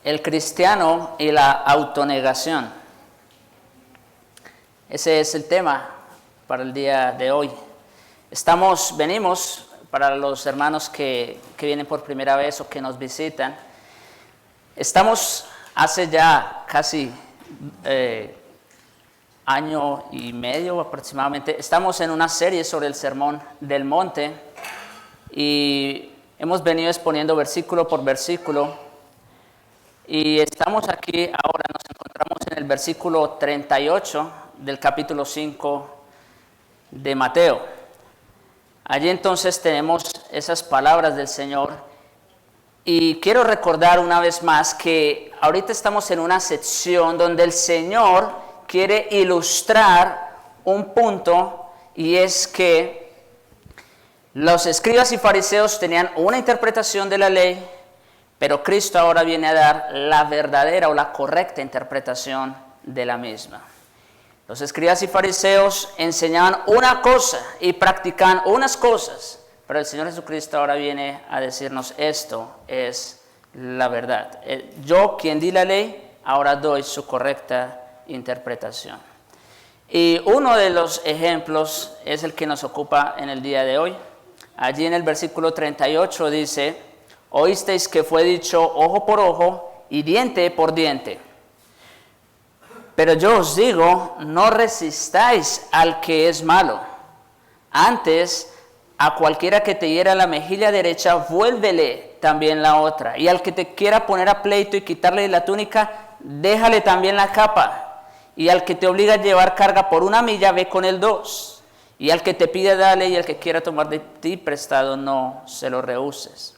El cristiano y la autonegación. Ese es el tema para el día de hoy. Venimos para los hermanos que vienen por primera vez o que nos visitan. Estamos hace ya casi año y medio aproximadamente. Estamos en una serie sobre el Sermón del Monte y hemos venido exponiendo versículo por versículo. Y estamos aquí ahora, nos encontramos en el versículo 38 del capítulo 5 de Mateo. Allí entonces tenemos esas palabras del Señor. Y quiero recordar una vez más que ahorita estamos en una sección donde el Señor quiere ilustrar un punto, y es que los escribas y fariseos tenían una interpretación de la ley, pero Cristo ahora viene a dar la verdadera o la correcta interpretación de la misma. Los escribas y fariseos enseñaban una cosa y practicaban unas cosas, pero el Señor Jesucristo ahora viene a decirnos: esto es la verdad. Yo, quien di la ley, ahora doy su correcta interpretación. Y uno de los ejemplos es el que nos ocupa en el día de hoy. Allí en el versículo 38 dice: oísteis que fue dicho ojo por ojo y diente por diente. Pero yo os digo, no resistáis al que es malo. Antes, a cualquiera que te hiera la mejilla derecha, vuélvele también la otra. Y al que te quiera poner a pleito y quitarle la túnica, déjale también la capa. Y al que te obliga a llevar carga por 1 milla, ve con él 2. Y al que te pide, dale, y al que quiera tomar de ti prestado, no se lo rehuses.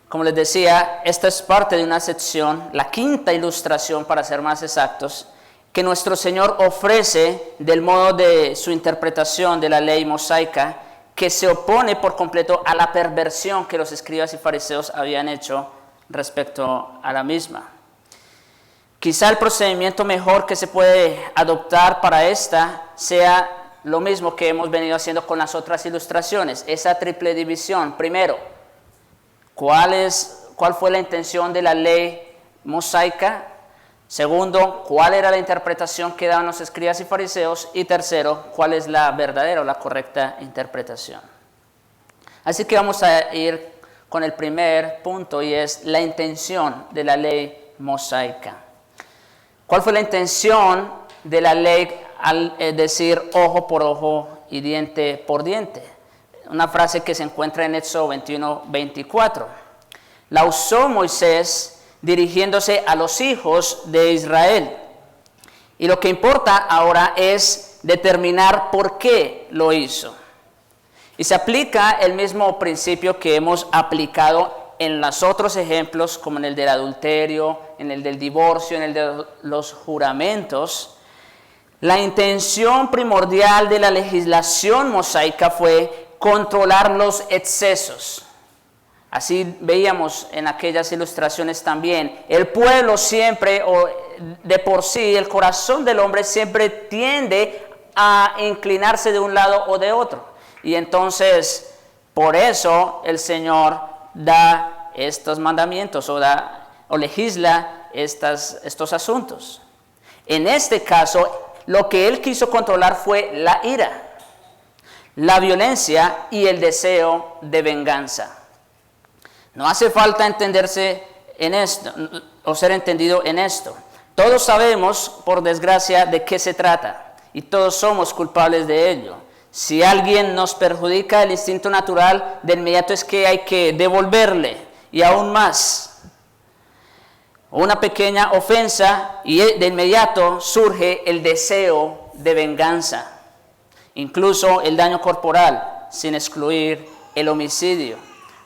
Como les decía, esta es parte de una sección, la quinta ilustración para ser más exactos, que nuestro Señor ofrece del modo de su interpretación de la ley mosaica, que se opone por completo a la perversión que los escribas y fariseos habían hecho respecto a la misma. Quizá el procedimiento mejor que se puede adoptar para esta sea lo mismo que hemos venido haciendo con las otras ilustraciones, esa triple división. Primero, ¿cuál fue la intención de la ley mosaica? Segundo, ¿cuál era la interpretación que daban los escribas y fariseos? Y tercero, ¿cuál es la verdadera o la correcta interpretación? Así que vamos a ir con el primer punto, y es la intención de la ley mosaica. ¿Cuál fue la intención de la ley al decir ojo por ojo y diente por diente? Una frase que se encuentra en Éxodo 21:24. La usó Moisés dirigiéndose a los hijos de Israel. Y lo que importa ahora es determinar por qué lo hizo. Y se aplica el mismo principio que hemos aplicado en los otros ejemplos, como en el del adulterio, en el del divorcio, en el de los juramentos. La intención primordial de la legislación mosaica fue controlar los excesos. Así veíamos en aquellas ilustraciones también. El pueblo siempre, o de por sí, el corazón del hombre siempre tiende a inclinarse de un lado o de otro. Y entonces, por eso el Señor da estos mandamientos o legisla estos asuntos. En este caso, lo que Él quiso controlar fue la ira, la violencia y el deseo de venganza. No hace falta entenderse en esto o ser entendido en esto. Todos sabemos, por desgracia, de qué se trata y todos somos culpables de ello. Si alguien nos perjudica, el instinto natural de inmediato es que hay que devolverle, y aún más. Una pequeña ofensa y de inmediato surge el deseo de venganza. Incluso el daño corporal, sin excluir el homicidio.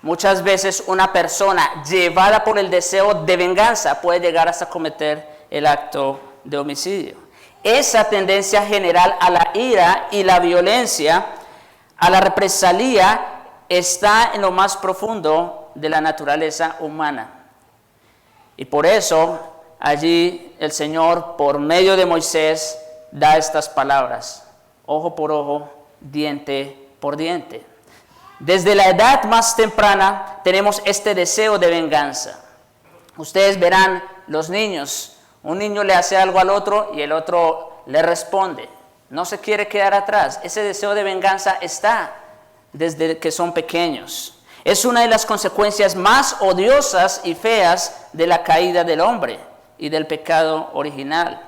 Muchas veces una persona llevada por el deseo de venganza puede llegar hasta cometer el acto de homicidio. Esa tendencia general a la ira y la violencia, a la represalia, está en lo más profundo de la naturaleza humana. Y por eso allí el Señor, por medio de Moisés, da estas palabras: ojo por ojo, diente por diente. Desde la edad más temprana tenemos este deseo de venganza. Ustedes verán los niños, un niño le hace algo al otro y el otro le responde. No se quiere quedar atrás. Ese deseo de venganza está desde que son pequeños. Es una de las consecuencias más odiosas y feas de la caída del hombre y del pecado original.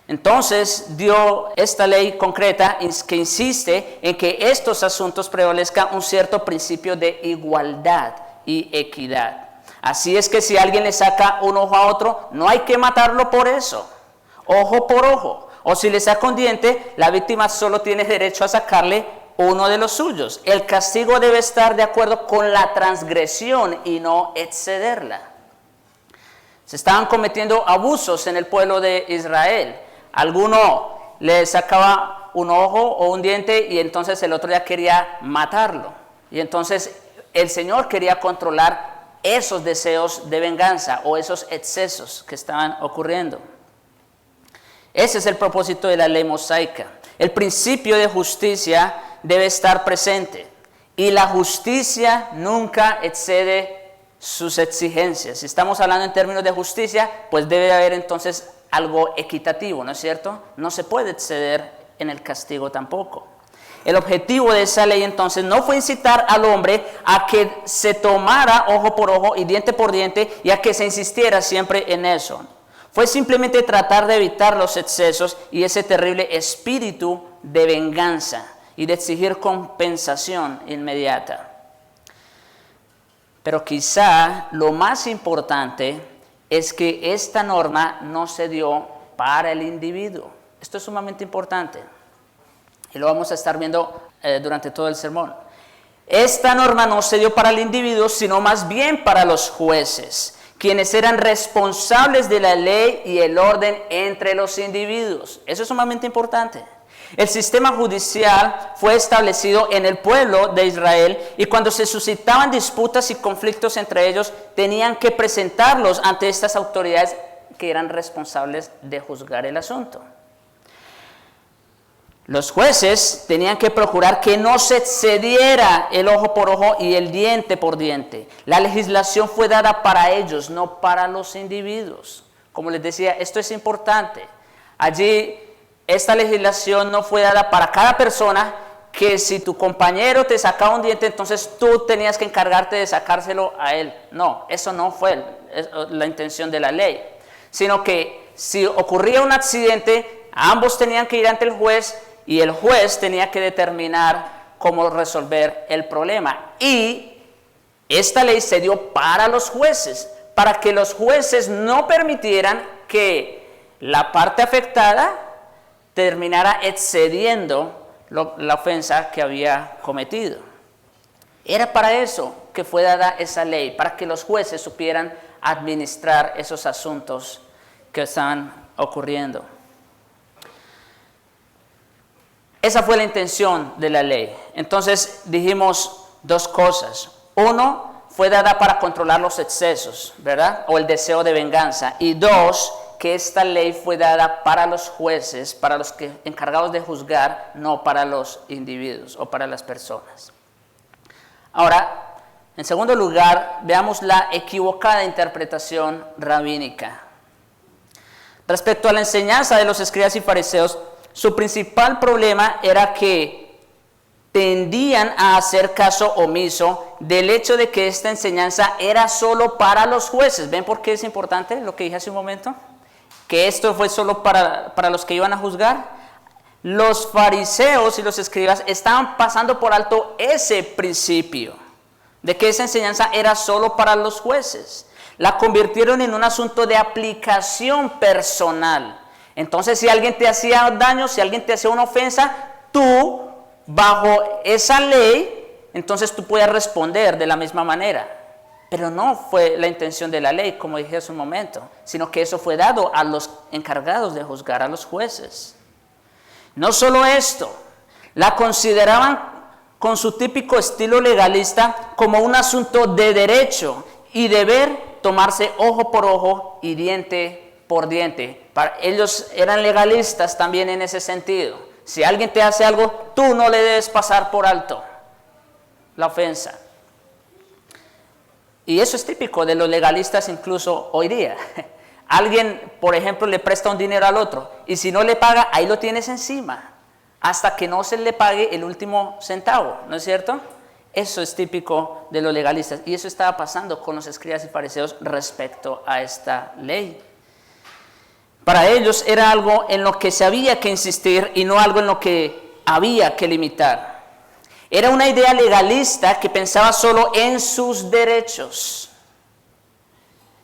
Entonces dio esta ley concreta que insiste en que estos asuntos prevalezca un cierto principio de igualdad y equidad. Así es que si alguien le saca un ojo a otro, no hay que matarlo por eso, ojo por ojo. O si le saca un diente, la víctima solo tiene derecho a sacarle uno de los suyos. El castigo debe estar de acuerdo con la transgresión y no excederla. Se estaban cometiendo abusos en el pueblo de Israel. Alguno le sacaba un ojo o un diente y entonces el otro ya quería matarlo. Y entonces el Señor quería controlar esos deseos de venganza o esos excesos que estaban ocurriendo. Ese es el propósito de la ley mosaica. El principio de justicia debe estar presente y la justicia nunca excede sus exigencias. Si estamos hablando en términos de justicia, pues debe haber entonces algo equitativo, ¿no es cierto? No se puede exceder en el castigo tampoco. El objetivo de esa ley entonces no fue incitar al hombre a que se tomara ojo por ojo y diente por diente y a que se insistiera siempre en eso. Fue simplemente tratar de evitar los excesos y ese terrible espíritu de venganza y de exigir compensación inmediata. Pero quizá lo más importante es que esta norma no se dio para el individuo. Esto es sumamente importante y lo vamos a estar viendo durante todo el sermón. Esta norma no se dio para el individuo, sino más bien para los jueces, quienes eran responsables de la ley y el orden entre los individuos. Eso es sumamente importante. El sistema judicial fue establecido en el pueblo de Israel y cuando se suscitaban disputas y conflictos entre ellos, tenían que presentarlos ante estas autoridades que eran responsables de juzgar el asunto. Los jueces tenían que procurar que no se excediera el ojo por ojo y el diente por diente. La legislación fue dada para ellos, no para los individuos. Como les decía, esto es importante. Allí, esta legislación no fue dada para cada persona, que si tu compañero te sacaba un diente, entonces tú tenías que encargarte de sacárselo a él. No, eso no fue la intención de la ley. Sino que si ocurría un accidente, ambos tenían que ir ante el juez y el juez tenía que determinar cómo resolver el problema. Y esta ley se dio para los jueces, para que los jueces no permitieran que la parte afectada terminara excediendo la ofensa que había cometido. Era para eso que fue dada esa ley, para que los jueces supieran administrar esos asuntos que estaban ocurriendo. Esa fue la intención de la ley. Entonces dijimos dos cosas. Uno, fue dada para controlar los excesos, ¿verdad? O el deseo de venganza. Y dos, que esta ley fue dada para los jueces, para los encargados de juzgar, no para los individuos o para las personas. Ahora, en segundo lugar, veamos la equivocada interpretación rabínica. Respecto a la enseñanza de los escribas y fariseos, su principal problema era que tendían a hacer caso omiso del hecho de que esta enseñanza era solo para los jueces. ¿Ven por qué es importante lo que dije hace un momento? Que esto fue solo para los que iban a juzgar. Los fariseos y los escribas estaban pasando por alto ese principio de que esa enseñanza era solo para los jueces. La convirtieron en un asunto de aplicación personal. Entonces, si alguien te hacía daño, si alguien te hacía una ofensa, tú, bajo esa ley, entonces tú puedes responder de la misma manera. Pero no fue la intención de la ley, como dije hace un momento, sino que eso fue dado a los encargados de juzgar, a los jueces. No solo esto, la consideraban con su típico estilo legalista como un asunto de derecho y deber tomarse ojo por ojo y diente por diente. Ellos eran legalistas también en ese sentido. Si alguien te hace algo, tú no le debes pasar por alto la ofensa. Y eso es típico de los legalistas incluso hoy día. Alguien, por ejemplo, le presta un dinero al otro y si no le paga, ahí lo tienes encima, hasta que no se le pague el último centavo, ¿no es cierto? Eso es típico de los legalistas y eso estaba pasando con los escribas y fariseos respecto a esta ley. Para ellos era algo en lo que se había que insistir y no algo en lo que había que limitar. Era una idea legalista que pensaba solo en sus derechos.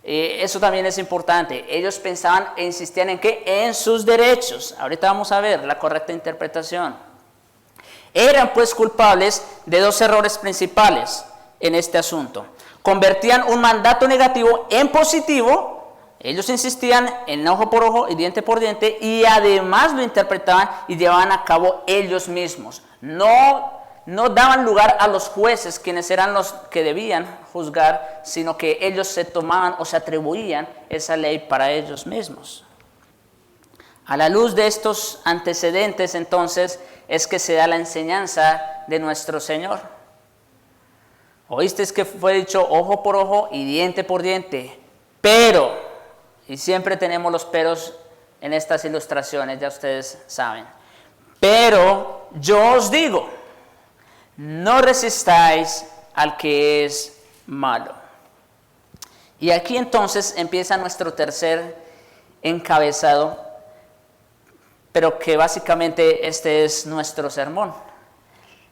Eso también es importante. Ellos pensaban e insistían en ¿qué? En sus derechos. Ahorita vamos a ver la correcta interpretación. Eran pues culpables de dos errores principales en este asunto. Convertían un mandato negativo en positivo. Ellos insistían en ojo por ojo y diente por diente y además lo interpretaban y llevaban a cabo ellos mismos. No daban lugar a los jueces, quienes eran los que debían juzgar, sino que ellos se tomaban o se atribuían esa ley para ellos mismos. A la luz de estos antecedentes, entonces, es que se da la enseñanza de nuestro Señor. Oísteis que fue dicho ojo por ojo y diente por diente, pero, y siempre tenemos los peros en estas ilustraciones, ya ustedes saben, pero yo os digo, no resistáis al que es malo. Y aquí entonces empieza nuestro tercer encabezado, pero que básicamente este es nuestro sermón.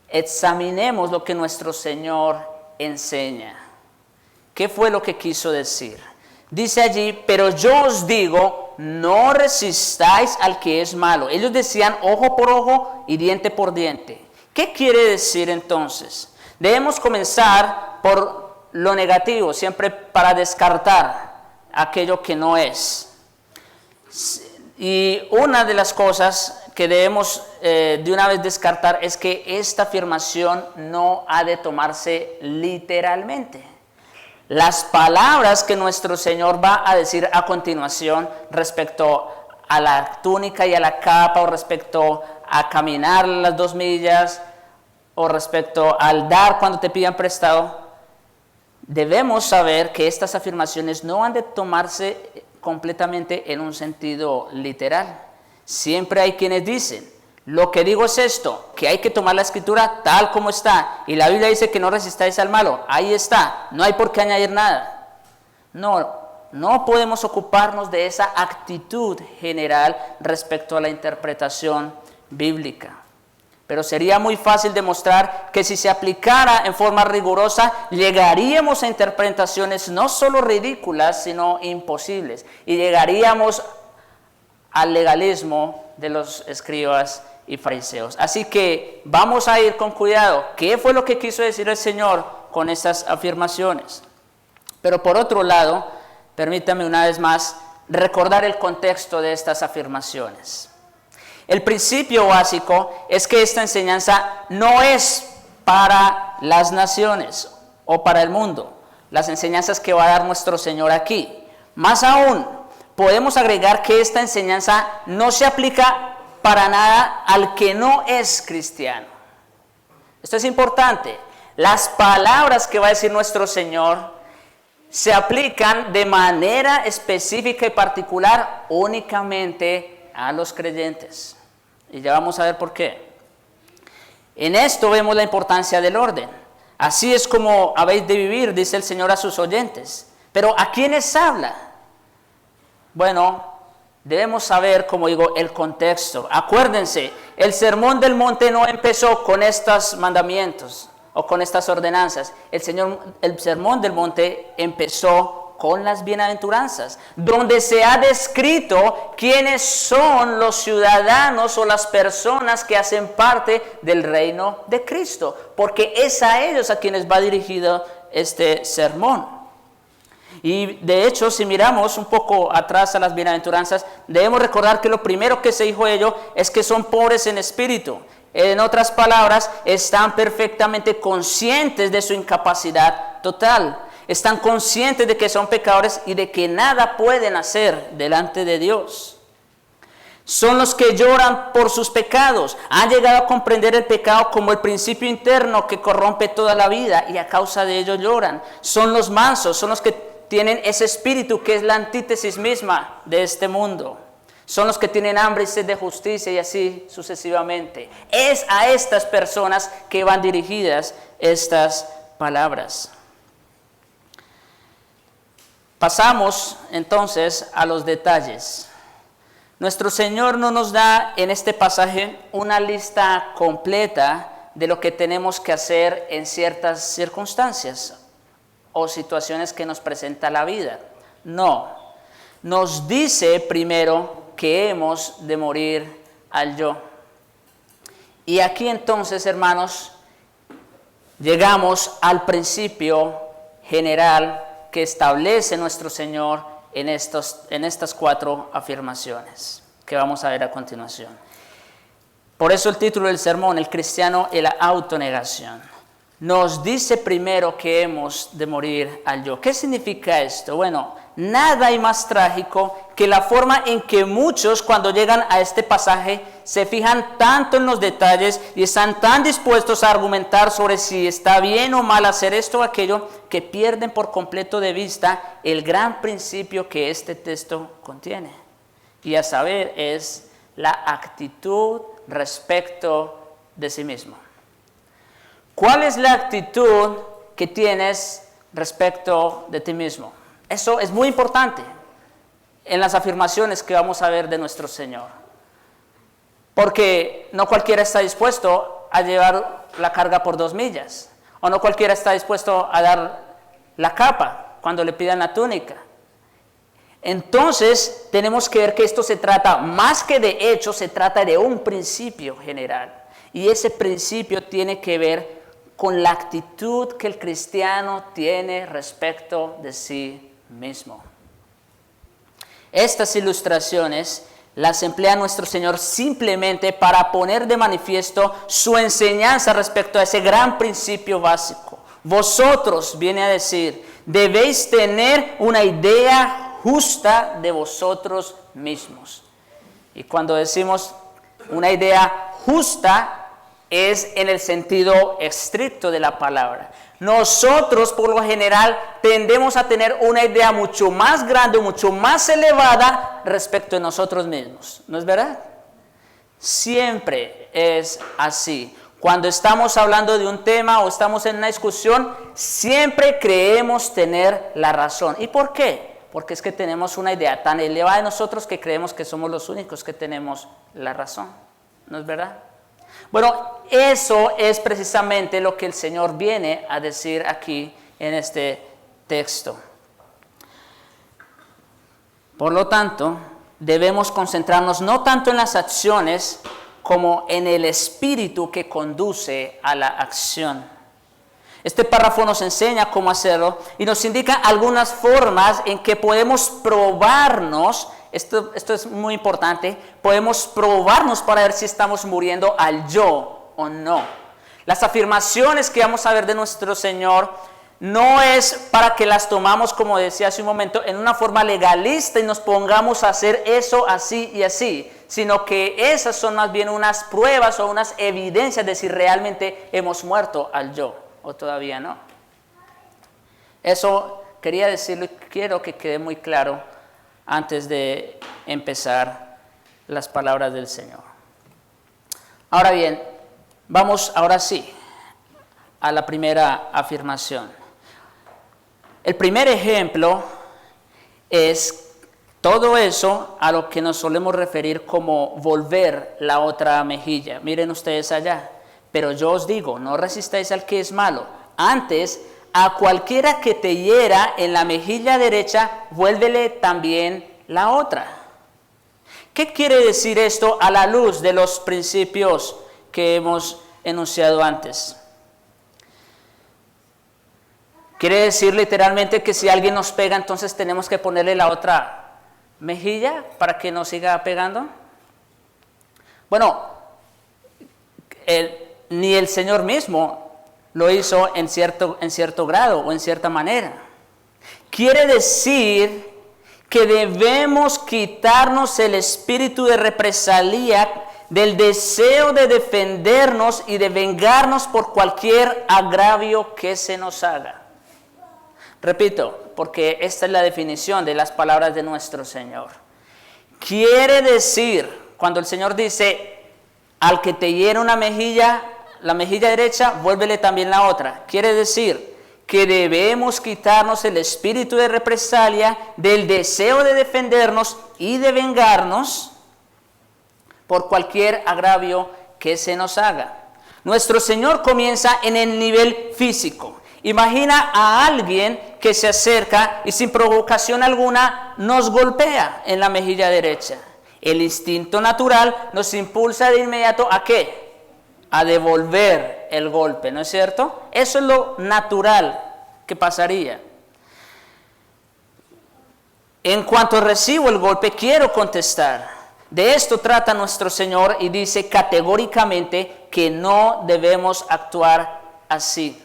Examinemos lo que nuestro Señor enseña. ¿Qué fue lo que quiso decir? Dice allí, pero yo os digo, no resistáis al que es malo. Ellos decían ojo por ojo y diente por diente. ¿Qué quiere decir entonces? Debemos comenzar por lo negativo, siempre para descartar aquello que no es. Y una de las cosas que debemos de una vez descartar es que esta afirmación no ha de tomarse literalmente. Las palabras que nuestro Señor va a decir a continuación respecto a la túnica y a la capa, o respecto a caminar las 2 millas, o respecto al dar cuando te pidan prestado, debemos saber que estas afirmaciones no han de tomarse completamente en un sentido literal. Siempre hay quienes dicen, lo que digo es esto, que hay que tomar la escritura tal como está, y la Biblia dice que no resistáis al malo, ahí está, no hay por qué añadir nada. No podemos ocuparnos de esa actitud general respecto a la interpretación bíblica. Pero sería muy fácil demostrar que si se aplicara en forma rigurosa, llegaríamos a interpretaciones no solo ridículas, sino imposibles. Y llegaríamos al legalismo de los escribas y fariseos. Así que vamos a ir con cuidado. ¿Qué fue lo que quiso decir el Señor con estas afirmaciones? Pero por otro lado, permítame una vez más recordar el contexto de estas afirmaciones. El principio básico es que esta enseñanza no es para las naciones o para el mundo, las enseñanzas que va a dar nuestro Señor aquí. Más aún, podemos agregar que esta enseñanza no se aplica para nada al que no es cristiano. Esto es importante. Las palabras que va a decir nuestro Señor se aplican de manera específica y particular únicamente a los creyentes. Y ya vamos a ver por qué. En esto vemos la importancia del orden. Así es como habéis de vivir, dice el Señor a sus oyentes. Pero ¿a quiénes habla? Bueno, debemos saber, como digo, el contexto. Acuérdense, el Sermón del Monte no empezó con estos mandamientos o con estas ordenanzas. El Sermón del Monte empezó con las bienaventuranzas, donde se ha descrito quiénes son los ciudadanos o las personas que hacen parte del reino de Cristo, porque es a ellos a quienes va dirigido este sermón. Y de hecho, si miramos un poco atrás a las bienaventuranzas, debemos recordar que lo primero que se dijo de ellos es que son pobres en espíritu. En otras palabras, están perfectamente conscientes de su incapacidad total. Están conscientes de que son pecadores y de que nada pueden hacer delante de Dios. Son los que lloran por sus pecados. Han llegado a comprender el pecado como el principio interno que corrompe toda la vida y a causa de ello lloran. Son los mansos, son los que tienen ese espíritu que es la antítesis misma de este mundo. Son los que tienen hambre y sed de justicia y así sucesivamente. Es a estas personas que van dirigidas estas palabras. Pasamos entonces a los detalles. Nuestro Señor no nos da en este pasaje una lista completa de lo que tenemos que hacer en ciertas circunstancias o situaciones que nos presenta la vida. No, nos dice primero que hemos de morir al yo. Y aquí entonces, hermanos, llegamos al principio general que establece nuestro Señor en estas 4 afirmaciones que vamos a ver a continuación. Por eso el título del sermón, el cristiano y la autonegación. Nos dice primero que hemos de morir al yo. ¿Qué significa esto? Bueno, nada hay más trágico que la forma en que muchos cuando llegan a este pasaje se fijan tanto en los detalles y están tan dispuestos a argumentar sobre si está bien o mal hacer esto o aquello que pierden por completo de vista el gran principio que este texto contiene. Y a saber es la actitud respecto de sí mismo. ¿Cuál es la actitud que tienes respecto de ti mismo? Eso es muy importante en las afirmaciones que vamos a ver de nuestro Señor. Porque no cualquiera está dispuesto a llevar la carga por 2 millas. O no cualquiera está dispuesto a dar la capa cuando le pidan la túnica. Entonces tenemos que ver que esto se trata, más que de hecho, se trata de un principio general. Y ese principio tiene que ver con la actitud que el cristiano tiene respecto de sí mismo. Estas ilustraciones las emplea nuestro Señor simplemente para poner de manifiesto su enseñanza respecto a ese gran principio básico. Vosotros, viene a decir, debéis tener una idea justa de vosotros mismos. Y cuando decimos una idea justa, es en el sentido estricto de la palabra. Nosotros, por lo general, tendemos a tener una idea mucho más grande, mucho más elevada respecto de nosotros mismos. ¿No es verdad? Siempre es así. Cuando estamos hablando de un tema o estamos en una discusión, siempre creemos tener la razón. ¿Y por qué? Porque es que tenemos una idea tan elevada de nosotros que creemos que somos los únicos que tenemos la razón. ¿No es verdad? Bueno, eso es precisamente lo que el Señor viene a decir aquí en este texto. Por lo tanto, debemos concentrarnos no tanto en las acciones como en el espíritu que conduce a la acción. Este párrafo nos enseña cómo hacerlo y nos indica algunas formas en que podemos probarnos. Esto es muy importante. Podemos probarnos para ver si estamos muriendo al yo o no. Las afirmaciones que vamos a ver de nuestro Señor no es para que las tomamos, como decía hace un momento, en una forma legalista y nos pongamos a hacer eso así y así, sino que esas son más bien unas pruebas o unas evidencias de si realmente hemos muerto al yo o todavía no. Eso quería decirlo y quiero que quede muy claro antes de empezar las palabras del Señor. Ahora bien, vamos ahora sí a la primera afirmación. El primer ejemplo es todo eso a lo que nos solemos referir como volver la otra mejilla. Miren ustedes allá. Pero yo os digo, no resistáis al que es malo. Antes, a cualquiera que te hiera en la mejilla derecha, vuélvele también la otra. ¿Qué quiere decir esto a la luz de los principios que hemos enunciado antes? ¿Quiere decir literalmente que si alguien nos pega, entonces tenemos que ponerle la otra mejilla para que no siga pegando? Bueno, ni el Señor mismo lo hizo en cierto grado o en cierta manera. Quiere decir que debemos quitarnos el espíritu de represalia, del deseo de defendernos y de vengarnos por cualquier agravio que se nos haga. Repito, porque esta es la definición de las palabras de nuestro Señor. Quiere decir, cuando el Señor dice, al que te hiere una mejilla, la mejilla derecha, vuélvele también la otra. Quiere decir que debemos quitarnos el espíritu de represalia, del deseo de defendernos y de vengarnos por cualquier agravio que se nos haga. Nuestro Señor comienza en el nivel físico. Imagina a alguien que se acerca y sin provocación alguna nos golpea en la mejilla derecha. El instinto natural nos impulsa de inmediato ¿a qué? A devolver el golpe, ¿no es cierto? Eso es lo natural que pasaría. En cuanto recibo el golpe, quiero contestar. De esto trata nuestro Señor y dice categóricamente que no debemos actuar así.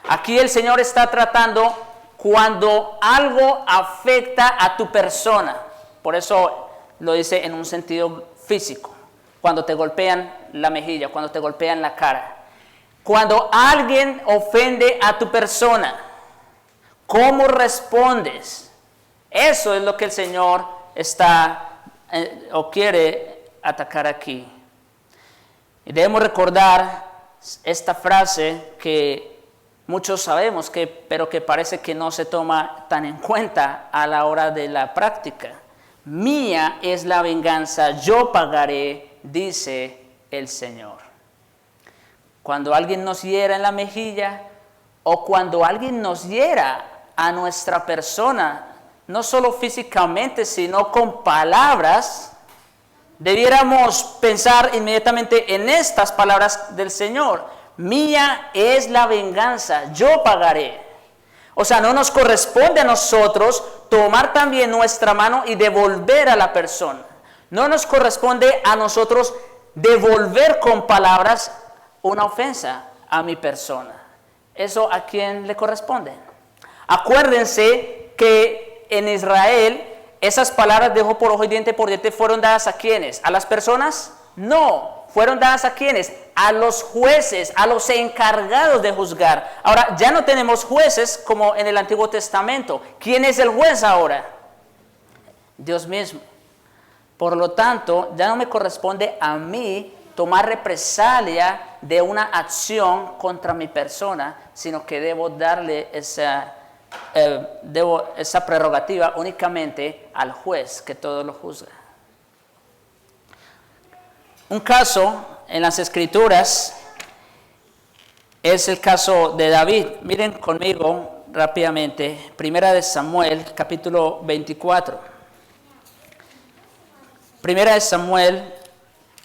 Aquí el Señor está tratando cuando algo afecta a tu persona. Por eso lo dice en un sentido físico. Cuando te golpean la mejilla, cuando te golpean la cara. Cuando alguien ofende a tu persona, ¿cómo respondes? Eso es lo que el Señor está o quiere atacar aquí. Y debemos recordar esta frase que muchos sabemos, pero que parece que no se toma tan en cuenta a la hora de la práctica. Mía es la venganza, yo pagaré, dice el Señor. Cuando alguien nos hiera en la mejilla o cuando alguien nos hiera a nuestra persona, no solo físicamente, sino con palabras, debiéramos pensar inmediatamente en estas palabras del Señor. Mía es la venganza, yo pagaré. O sea, no nos corresponde a nosotros tomar también nuestra mano y devolver a la persona. No nos corresponde a nosotros devolver con palabras una ofensa a mi persona. ¿Eso a quién le corresponde? Acuérdense que en Israel, esas palabras de ojo por ojo y diente por diente fueron dadas a ¿quiénes? ¿A las personas? No, fueron dadas a ¿quiénes? A los jueces, a los encargados de juzgar. Ahora, ya no tenemos jueces como en el Antiguo Testamento. ¿Quién es el juez ahora? Dios mismo. Por lo tanto, ya no me corresponde a mí tomar represalia de una acción contra mi persona, sino que debo darle esa prerrogativa únicamente al juez que todo lo juzga. Un caso en las Escrituras es el caso de David. Miren conmigo rápidamente, Primera de Samuel, capítulo 24. Primera de Samuel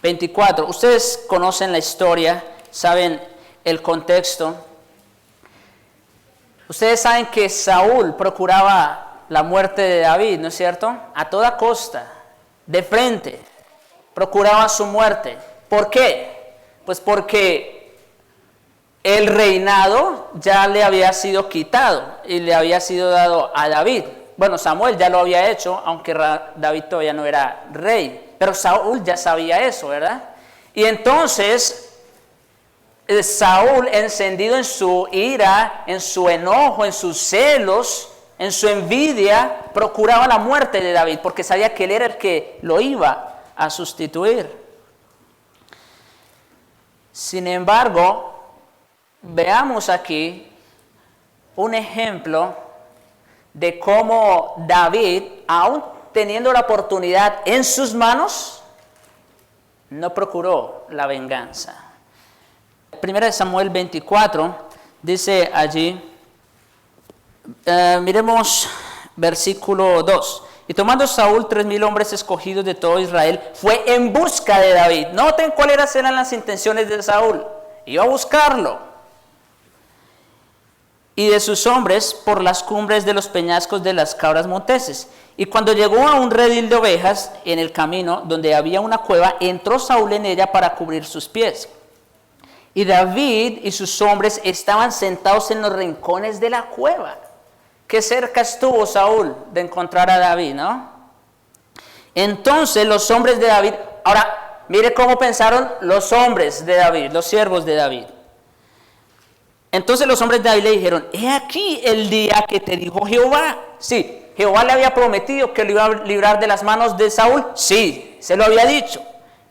24. Ustedes conocen la historia, saben el contexto. Ustedes saben que Saúl procuraba la muerte de David, ¿no es cierto? A toda costa, de frente, procuraba su muerte. ¿Por qué? Pues porque el reinado ya le había sido quitado y le había sido dado a David. Bueno, Samuel ya lo había hecho, aunque David todavía no era rey, pero Saúl ya sabía eso, ¿verdad? Y entonces Saúl, encendido en su ira, en su enojo, en sus celos, en su envidia, procuraba la muerte de David, porque sabía que él era el que lo iba a sustituir. Sin embargo, veamos aquí un ejemplo de cómo David, aún teniendo la oportunidad en sus manos, no procuró la venganza. Primera de Samuel 24, dice allí, miremos versículo 2. Y tomando Saúl 3,000 hombres escogidos de todo Israel, fue en busca de David. Noten cuáles eran las intenciones de Saúl. Iba a buscarlo. Y de sus hombres por las cumbres de los peñascos de las cabras monteses. Y cuando llegó a un redil de ovejas en el camino donde había una cueva, entró Saúl en ella para cubrir sus pies. Y David y sus hombres estaban sentados en los rincones de la cueva. Qué cerca estuvo Saúl de encontrar a David, ¿no? Entonces los hombres de David, ahora mire cómo pensaron los hombres de David, los siervos de David. Entonces los hombres de David le dijeron, he aquí el día que te dijo Jehová. Sí, Jehová le había prometido que lo iba a librar de las manos de Saúl. Sí, se lo había dicho.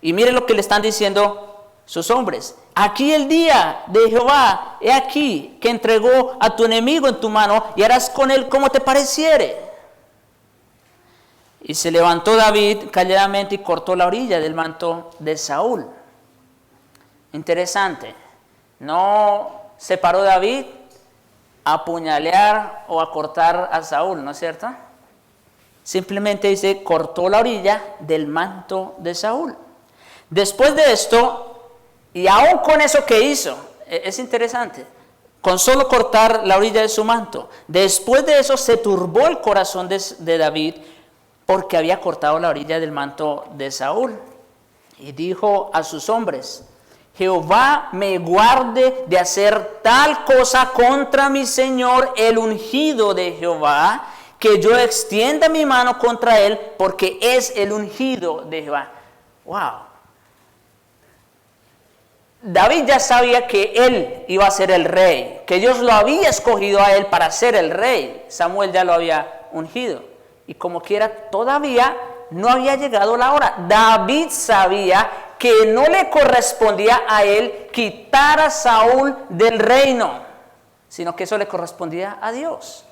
Y mire lo que le están diciendo sus hombres. Aquí el día de Jehová, he aquí que entregó a tu enemigo en tu mano y harás con él como te pareciere. Y se levantó David calladamente y cortó la orilla del manto de Saúl. Interesante. No se paró David a apuñalear o a cortar a Saúl, ¿no es cierto? Simplemente dice, cortó la orilla del manto de Saúl. Después de esto, y aún con eso que hizo, es interesante, con solo cortar la orilla de su manto, después de eso se turbó el corazón de David porque había cortado la orilla del manto de Saúl. Y dijo a sus hombres, Jehová me guarde de hacer tal cosa contra mi señor, el ungido de Jehová, que yo extienda mi mano contra él, porque es el ungido de Jehová. ¡Wow! David ya sabía que él iba a ser el rey, que Dios lo había escogido a él para ser el rey. Samuel ya lo había ungido. Y como quiera, todavía no había llegado la hora. David sabía que no le correspondía a él quitar a Saúl del reino, sino que eso le correspondía a Dios.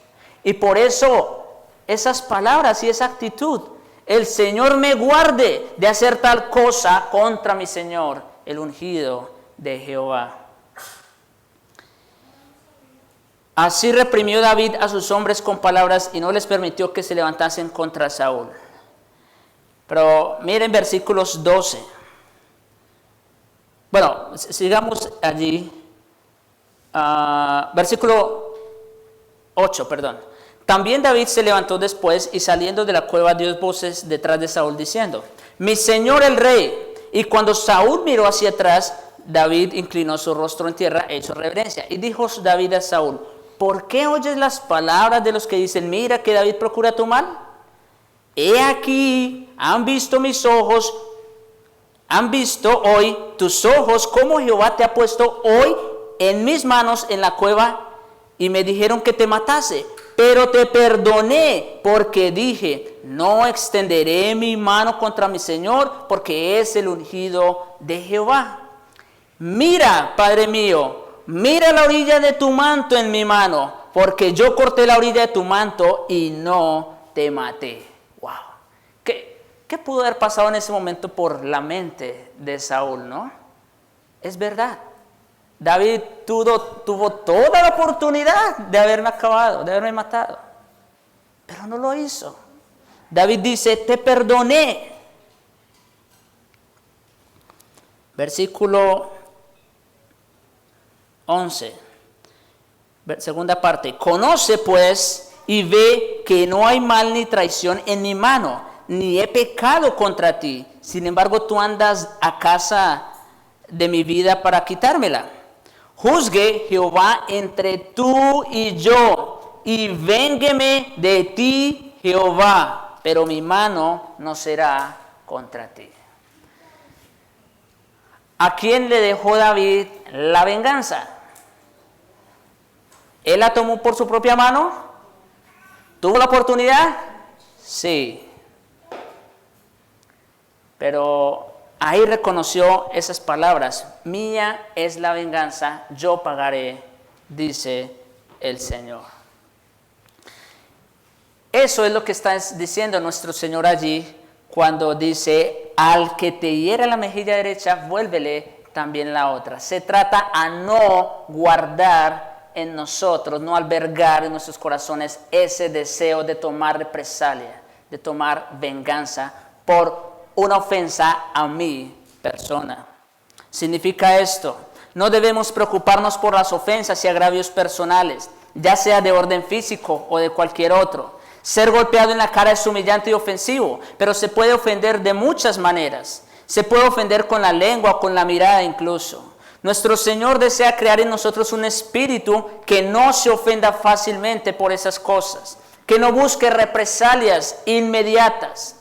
Y por eso esas palabras y esa actitud, el Señor me guarde de hacer tal cosa contra mi Señor, el ungido de Jehová. Así reprimió David a sus hombres con palabras y no les permitió que se levantasen contra Saúl. Pero miren versículos 12. Bueno, sigamos allí. Versículo 8, perdón. También David se levantó después y saliendo de la cueva dio voces detrás de Saúl diciendo, mi señor el rey. Y cuando Saúl miró hacia atrás, David inclinó su rostro en tierra e hizo reverencia. Y dijo David a Saúl, ¿por qué oyes las palabras de los que dicen, mira que David procura tu mal? He aquí, han visto mis ojos, han visto hoy tus ojos, cómo Jehová te ha puesto hoy en mis manos en la cueva, y me dijeron que te matase. Pero te perdoné, porque dije, no extenderé mi mano contra mi Señor, porque es el ungido de Jehová. Mira, Padre mío, mira la orilla de tu manto en mi mano, porque yo corté la orilla de tu manto y no te maté. Wow. ¿Qué pudo haber pasado en ese momento por la mente de Saúl, no? Es verdad. David tuvo toda la oportunidad de haberme acabado, de haberme matado, pero no lo hizo. David dice, te perdoné. Versículo 11, segunda parte. Conoce pues y ve que no hay mal ni traición en mi mano, ni he pecado contra ti. Sin embargo, tú andas a casa de mi vida para quitármela. Juzgue Jehová entre tú y yo, y véngueme de ti Jehová, pero mi mano no será contra ti. ¿A quién le dejó David la venganza? ¿Él la tomó por su propia mano? ¿Tuvo la oportunidad? Sí. Pero ahí reconoció esas palabras, mía es la venganza, yo pagaré, dice el Señor. Eso es lo que está diciendo nuestro Señor allí cuando dice, al que te hiera la mejilla derecha, vuélvele también la otra. Se trata a no guardar en nosotros, no albergar en nuestros corazones ese deseo de tomar represalia, de tomar venganza por una ofensa a mi persona. Significa esto, no debemos preocuparnos por las ofensas y agravios personales, ya sea de orden físico o de cualquier otro. Ser golpeado en la cara es humillante y ofensivo, pero se puede ofender de muchas maneras. Se puede ofender con la lengua o con la mirada incluso. Nuestro Señor desea crear en nosotros un espíritu que no se ofenda fácilmente por esas cosas, que no busque represalias inmediatas.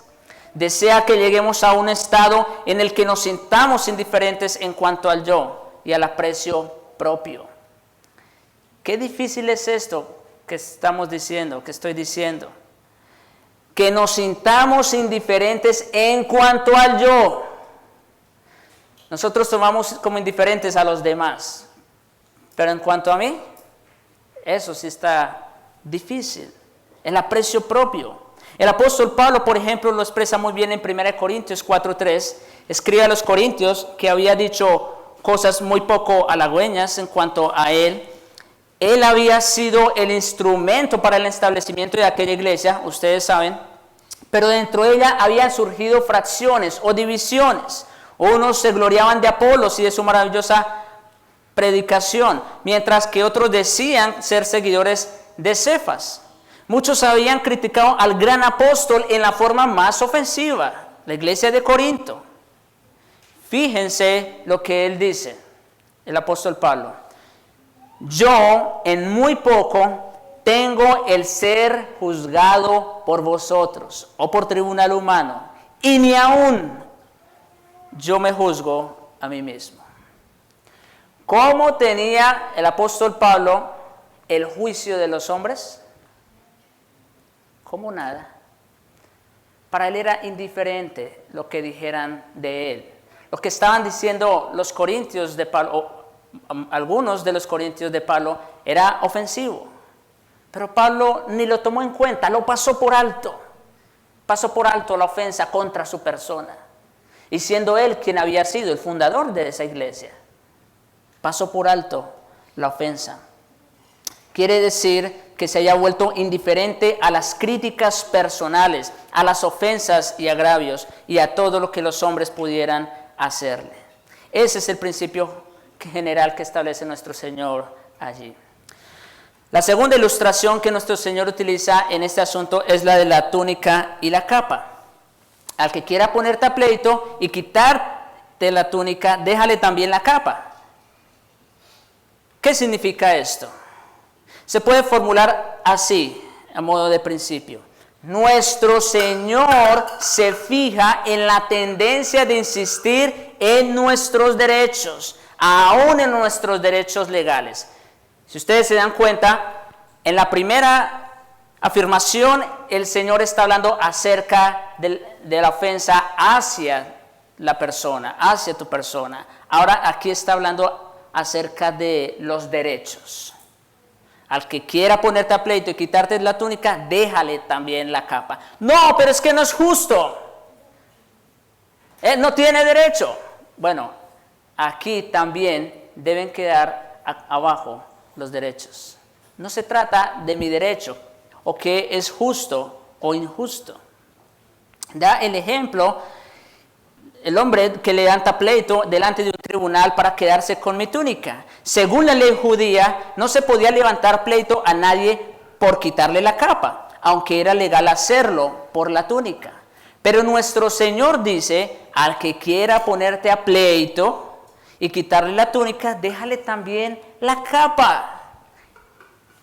Desea que lleguemos a un estado en el que nos sintamos indiferentes en cuanto al yo y al aprecio propio. Qué difícil es esto que estamos diciendo, que estoy diciendo. Que nos sintamos indiferentes en cuanto al yo. Nosotros tomamos como indiferentes a los demás. Pero en cuanto a mí, eso sí está difícil. El aprecio propio. El apóstol Pablo, por ejemplo, lo expresa muy bien en 1 Corintios 4:3. Escribe a los corintios que había dicho cosas muy poco halagüeñas en cuanto a él. Él había sido el instrumento para el establecimiento de aquella iglesia, ustedes saben, pero dentro de ella habían surgido fracciones o divisiones. Unos se gloriaban de Apolos y de su maravillosa predicación, mientras que otros decían ser seguidores de Cefas. Muchos habían criticado al gran apóstol en la forma más ofensiva, la iglesia de Corinto. Fíjense lo que él dice, el apóstol Pablo. Yo en muy poco tengo el ser juzgado por vosotros o por tribunal humano, y ni aún yo me juzgo a mí mismo. ¿Cómo tenía el apóstol Pablo el juicio de los hombres? Como nada. Para él era indiferente lo que dijeran de él. Lo que estaban diciendo los corintios de Pablo, algunos de los corintios de Pablo, era ofensivo. Pero Pablo ni lo tomó en cuenta, lo pasó por alto. Pasó por alto la ofensa contra su persona. Y siendo él quien había sido el fundador de esa iglesia, pasó por alto la ofensa. Quiere decir que se haya vuelto indiferente a las críticas personales, a las ofensas y agravios y a todo lo que los hombres pudieran hacerle. Ese es el principio general que establece nuestro Señor allí. La segunda ilustración que nuestro Señor utiliza en este asunto es la de la túnica y la capa. Al que quiera ponerte a pleito y quitarte la túnica, déjale también la capa. ¿Qué significa esto? Se puede formular así, a modo de principio. Nuestro Señor se fija en la tendencia de insistir en nuestros derechos, aún en nuestros derechos legales. Si ustedes se dan cuenta, en la primera afirmación el Señor está hablando acerca de la ofensa hacia la persona, hacia tu persona. Ahora aquí está hablando acerca de los derechos. Al que quiera ponerte a pleito y quitarte la túnica, déjale también la capa. No, pero es que no es justo. Él no tiene derecho. Bueno, aquí también deben quedar abajo los derechos. No se trata de mi derecho o que es justo o injusto. Da el ejemplo, el hombre que levanta pleito delante de un tribunal para quedarse con mi túnica. Según la ley judía, no se podía levantar pleito a nadie por quitarle la capa, aunque era legal hacerlo por la túnica. Pero nuestro Señor dice, al que quiera ponerte a pleito y quitarle la túnica, déjale también la capa.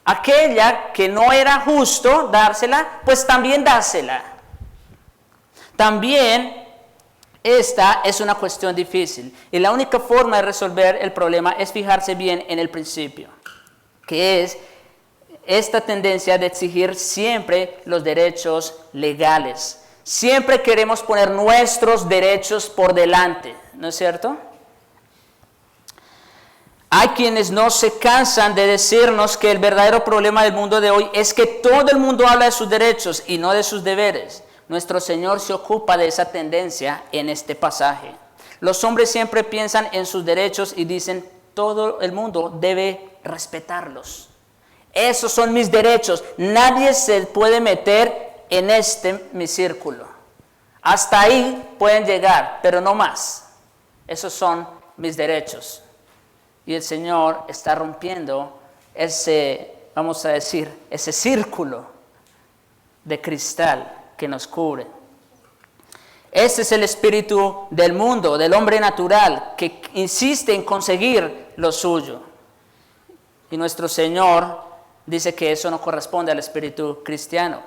Aquella que no era justo dársela, pues también dásela. También esta es una cuestión difícil y la única forma de resolver el problema es fijarse bien en el principio, que es esta tendencia de exigir siempre los derechos legales. Siempre queremos poner nuestros derechos por delante, ¿no es cierto? Hay quienes no se cansan de decirnos que el verdadero problema del mundo de hoy es que todo el mundo habla de sus derechos y no de sus deberes. Nuestro Señor se ocupa de esa tendencia en este pasaje. Los hombres siempre piensan en sus derechos y dicen, todo el mundo debe respetarlos. Esos son mis derechos. Nadie se puede meter en mi círculo. Hasta ahí pueden llegar, pero no más. Esos son mis derechos. Y el Señor está rompiendo ese círculo de cristal que nos cubre. Ese es el espíritu del mundo, del hombre natural, que insiste en conseguir lo suyo. Y nuestro Señor dice que eso no corresponde al espíritu cristiano.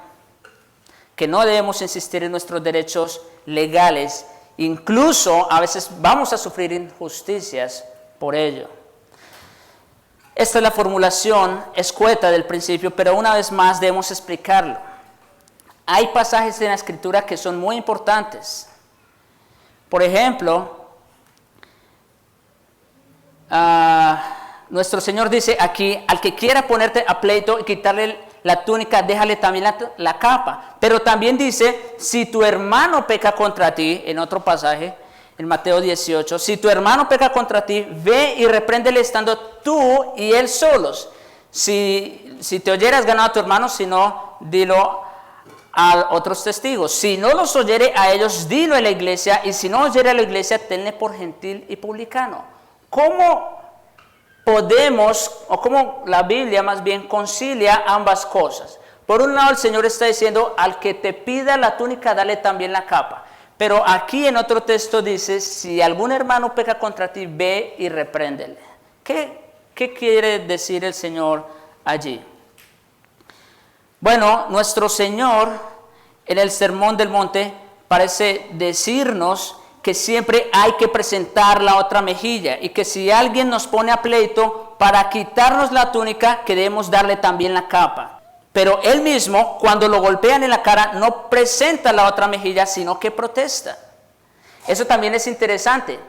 que no debemos insistir en nuestros derechos legales. Incluso a veces vamos a sufrir injusticias por ello. Esta es la formulación escueta del principio, pero una vez más debemos explicarlo. Hay pasajes en la Escritura que son muy importantes. Por ejemplo, nuestro Señor dice aquí, al que quiera ponerte a pleito y quitarle la túnica, déjale también la capa. Pero también dice, si tu hermano peca contra ti, en otro pasaje, en Mateo 18, si tu hermano peca contra ti, ve y repréndele estando tú y él solos. Si te oyeras, ganado a tu hermano, si no, dilo a otros testigos. Si no los oyere a ellos, dilo en la iglesia, y si no oyere a la iglesia, tenle por gentil y publicano. ¿Cómo podemos, o cómo la Biblia más bien concilia ambas cosas? Por un lado, el Señor está diciendo, al que te pida la túnica, dale también la capa. Pero aquí en otro texto dice, si algún hermano peca contra ti, ve y repréndele. ¿Qué quiere decir el Señor allí? Bueno, nuestro Señor en el Sermón del Monte parece decirnos que siempre hay que presentar la otra mejilla y que si alguien nos pone a pleito para quitarnos la túnica, que debemos darle también la capa. Pero él mismo, cuando lo golpean en la cara, no presenta la otra mejilla, sino que protesta. Eso también es interesante.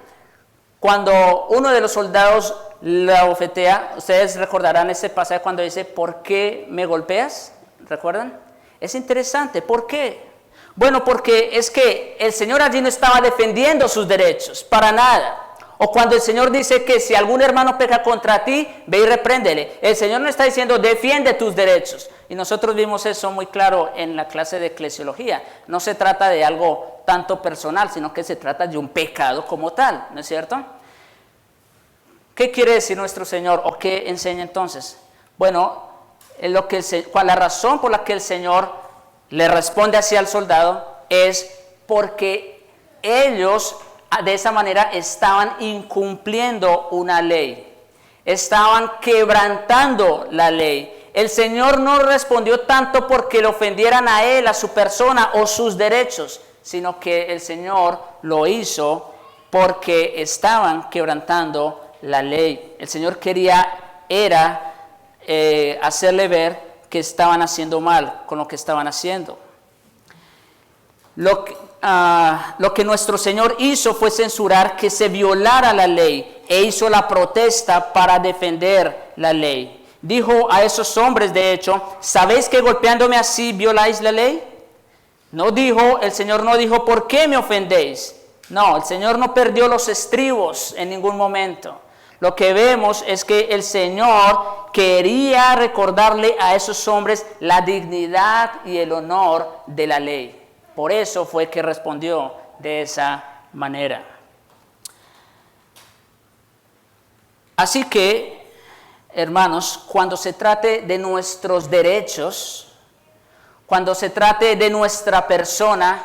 Cuando uno de los soldados la bofetea, ustedes recordarán ese pasaje cuando dice, ¿por qué me golpeas? ¿Recuerdan? Es interesante. ¿Por qué? Bueno, porque es que el Señor allí no estaba defendiendo sus derechos, para nada. O cuando el Señor dice que si algún hermano peca contra ti, ve y repréndele. El Señor no está diciendo, defiende tus derechos. Y nosotros vimos eso muy claro en la clase de eclesiología. No se trata de algo tanto personal, sino que se trata de un pecado como tal, ¿no es cierto? ¿Qué quiere decir nuestro Señor o qué enseña entonces? Bueno, la razón por la que el Señor le responde así al soldado es porque ellos de esa manera estaban incumpliendo una ley, estaban quebrantando la ley. El Señor no respondió tanto porque le ofendieran a él, a su persona o sus derechos, sino que el Señor lo hizo porque estaban quebrantando la ley. El Señor era hacerle ver que estaban haciendo mal con lo que estaban haciendo. Lo que nuestro Señor hizo fue censurar que se violara la ley e hizo la protesta para defender la ley. Dijo a esos hombres, de hecho, ¿sabéis que golpeándome así violáis la ley? El Señor no dijo, ¿por qué me ofendéis? No, el Señor no perdió los estribos en ningún momento. Lo que vemos es que el Señor quería recordarle a esos hombres la dignidad y el honor de la ley. Por eso fue que respondió de esa manera. Así que, hermanos, cuando se trate de nuestros derechos, cuando se trate de nuestra persona,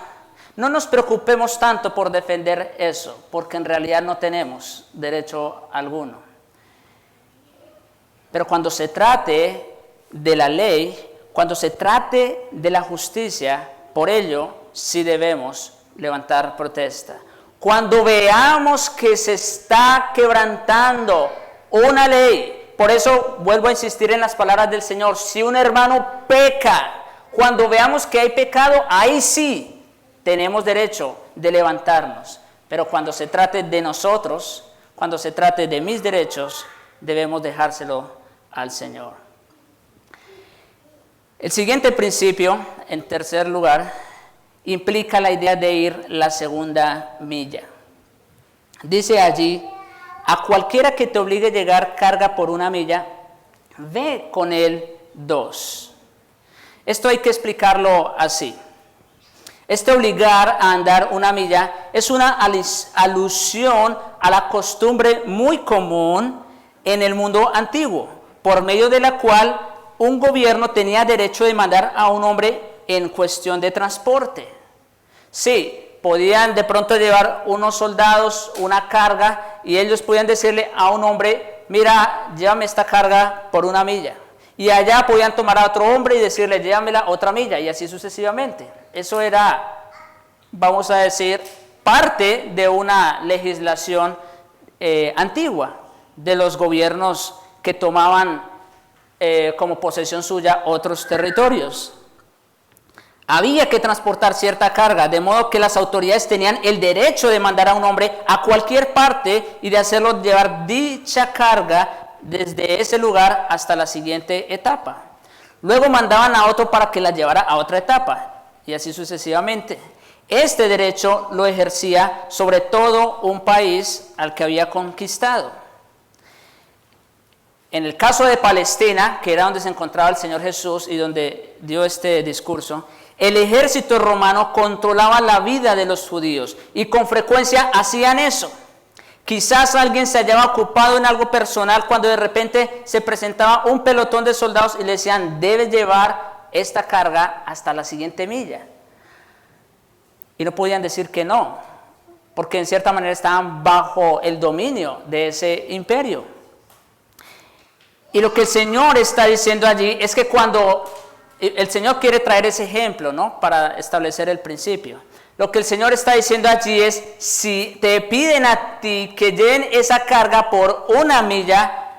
no nos preocupemos tanto por defender eso, porque en realidad no tenemos derecho alguno. Pero cuando se trate de la ley, cuando se trate de la justicia, por ello sí debemos levantar protesta. Cuando veamos que se está quebrantando una ley, por eso vuelvo a insistir en las palabras del Señor, si un hermano peca, cuando veamos que hay pecado, ahí sí tenemos derecho de levantarnos. Pero cuando se trate de nosotros, cuando se trate de mis derechos, debemos dejárselo al Señor. El siguiente principio, en tercer lugar, implica la idea de ir la segunda milla. Dice allí, a cualquiera que te obligue a llegar carga por una milla, ve con él 2. Esto hay que explicarlo así. Este obligar a andar una milla es una alusión a la costumbre muy común en el mundo antiguo, por medio de la cual un gobierno tenía derecho de mandar a un hombre en cuestión de transporte. Sí, podían de pronto llevar unos soldados una carga y ellos podían decirle a un hombre, mira, llévame esta carga por una milla. Y allá podían tomar a otro hombre y decirle, llévamela otra milla, y así sucesivamente. Eso era, vamos a decir, parte de una legislación antigua de los gobiernos que tomaban como posesión suya otros territorios. Había que transportar cierta carga, de modo que las autoridades tenían el derecho de mandar a un hombre a cualquier parte y de hacerlo llevar dicha carga desde ese lugar hasta la siguiente etapa. Luego mandaban a otro para que la llevara a otra etapa, y así sucesivamente. Este derecho lo ejercía sobre todo un país al que había conquistado. En el caso de Palestina, que era donde se encontraba el Señor Jesús y donde dio este discurso, el ejército romano controlaba la vida de los judíos y con frecuencia hacían eso. Quizás alguien se hallaba ocupado en algo personal cuando de repente se presentaba un pelotón de soldados y le decían, debes llevar esta carga hasta la siguiente milla. Y no podían decir que no, porque en cierta manera estaban bajo el dominio de ese imperio. Y lo que el Señor está diciendo allí es que cuando el Señor quiere traer ese ejemplo, ¿no?, para establecer el principio. Lo que el Señor está diciendo allí es, si te piden a ti que lleven esa carga por 1 milla,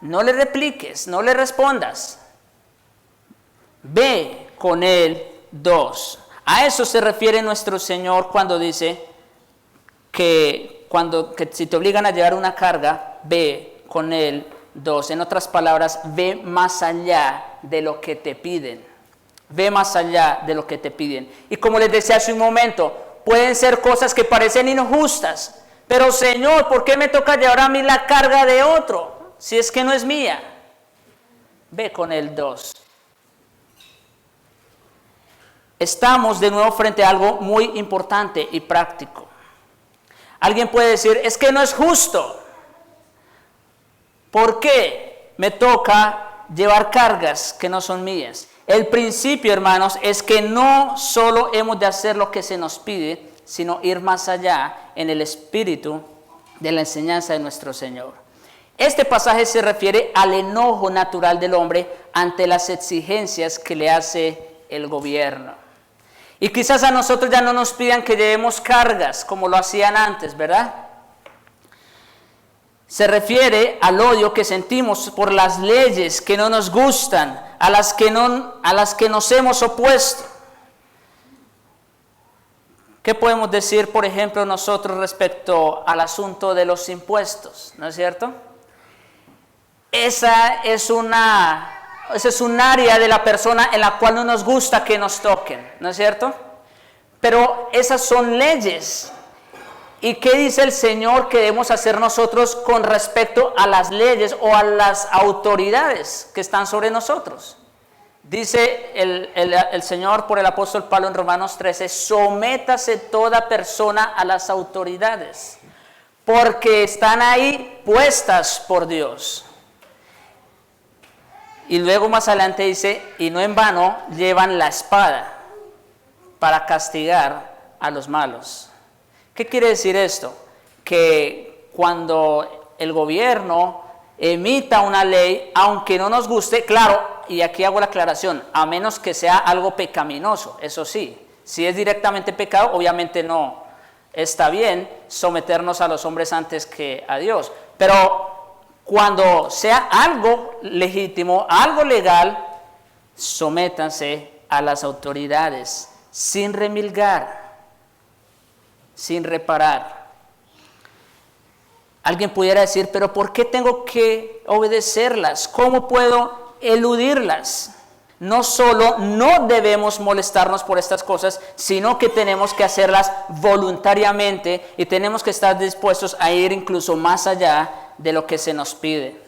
no le repliques, no le respondas. Ve con él 2. A eso se refiere nuestro Señor cuando dice que si te obligan a llevar una carga, ve con él 2. En otras palabras, ve más allá de lo que te piden. Ve más allá de lo que te piden. Y como les decía hace un momento, pueden ser cosas que parecen injustas. Pero Señor, ¿por qué me toca llevar a mí la carga de otro? Si es que no es mía. Ve con el 2. Estamos de nuevo frente a algo muy importante y práctico. Alguien puede decir, es que no es justo. ¿Por qué me toca llevar cargas que no son mías? El principio, hermanos, es que no solo hemos de hacer lo que se nos pide, sino ir más allá en el espíritu de la enseñanza de nuestro Señor. Este pasaje se refiere al enojo natural del hombre ante las exigencias que le hace el gobierno. Y quizás a nosotros ya no nos pidan que llevemos cargas como lo hacían antes, ¿verdad? Se refiere al odio que sentimos por las leyes que no nos gustan, a las que nos hemos opuesto. ¿Qué podemos decir, por ejemplo, nosotros respecto al asunto de los impuestos? ¿No es cierto? Ese es un área de la persona en la cual no nos gusta que nos toquen, ¿no es cierto? Pero esas son leyes. ¿Y qué dice el Señor que debemos hacer nosotros con respecto a las leyes o a las autoridades que están sobre nosotros? Dice el Señor por el apóstol Pablo en Romanos 13, sométase toda persona a las autoridades, porque están ahí puestas por Dios. Y luego más adelante dice, y no en vano llevan la espada para castigar a los malos. ¿Qué quiere decir esto? Que cuando el gobierno emita una ley, aunque no nos guste, claro, y aquí hago la aclaración, a menos que sea algo pecaminoso, eso sí, si es directamente pecado, obviamente no está bien someternos a los hombres antes que a Dios, pero cuando sea algo legítimo, algo legal, sométanse a las autoridades sin remilgar, sin reparar. Alguien pudiera decir, pero ¿por qué tengo que obedecerlas? ¿Cómo puedo eludirlas? No solo no debemos molestarnos por estas cosas, sino que tenemos que hacerlas voluntariamente y tenemos que estar dispuestos a ir incluso más allá de lo que se nos pide.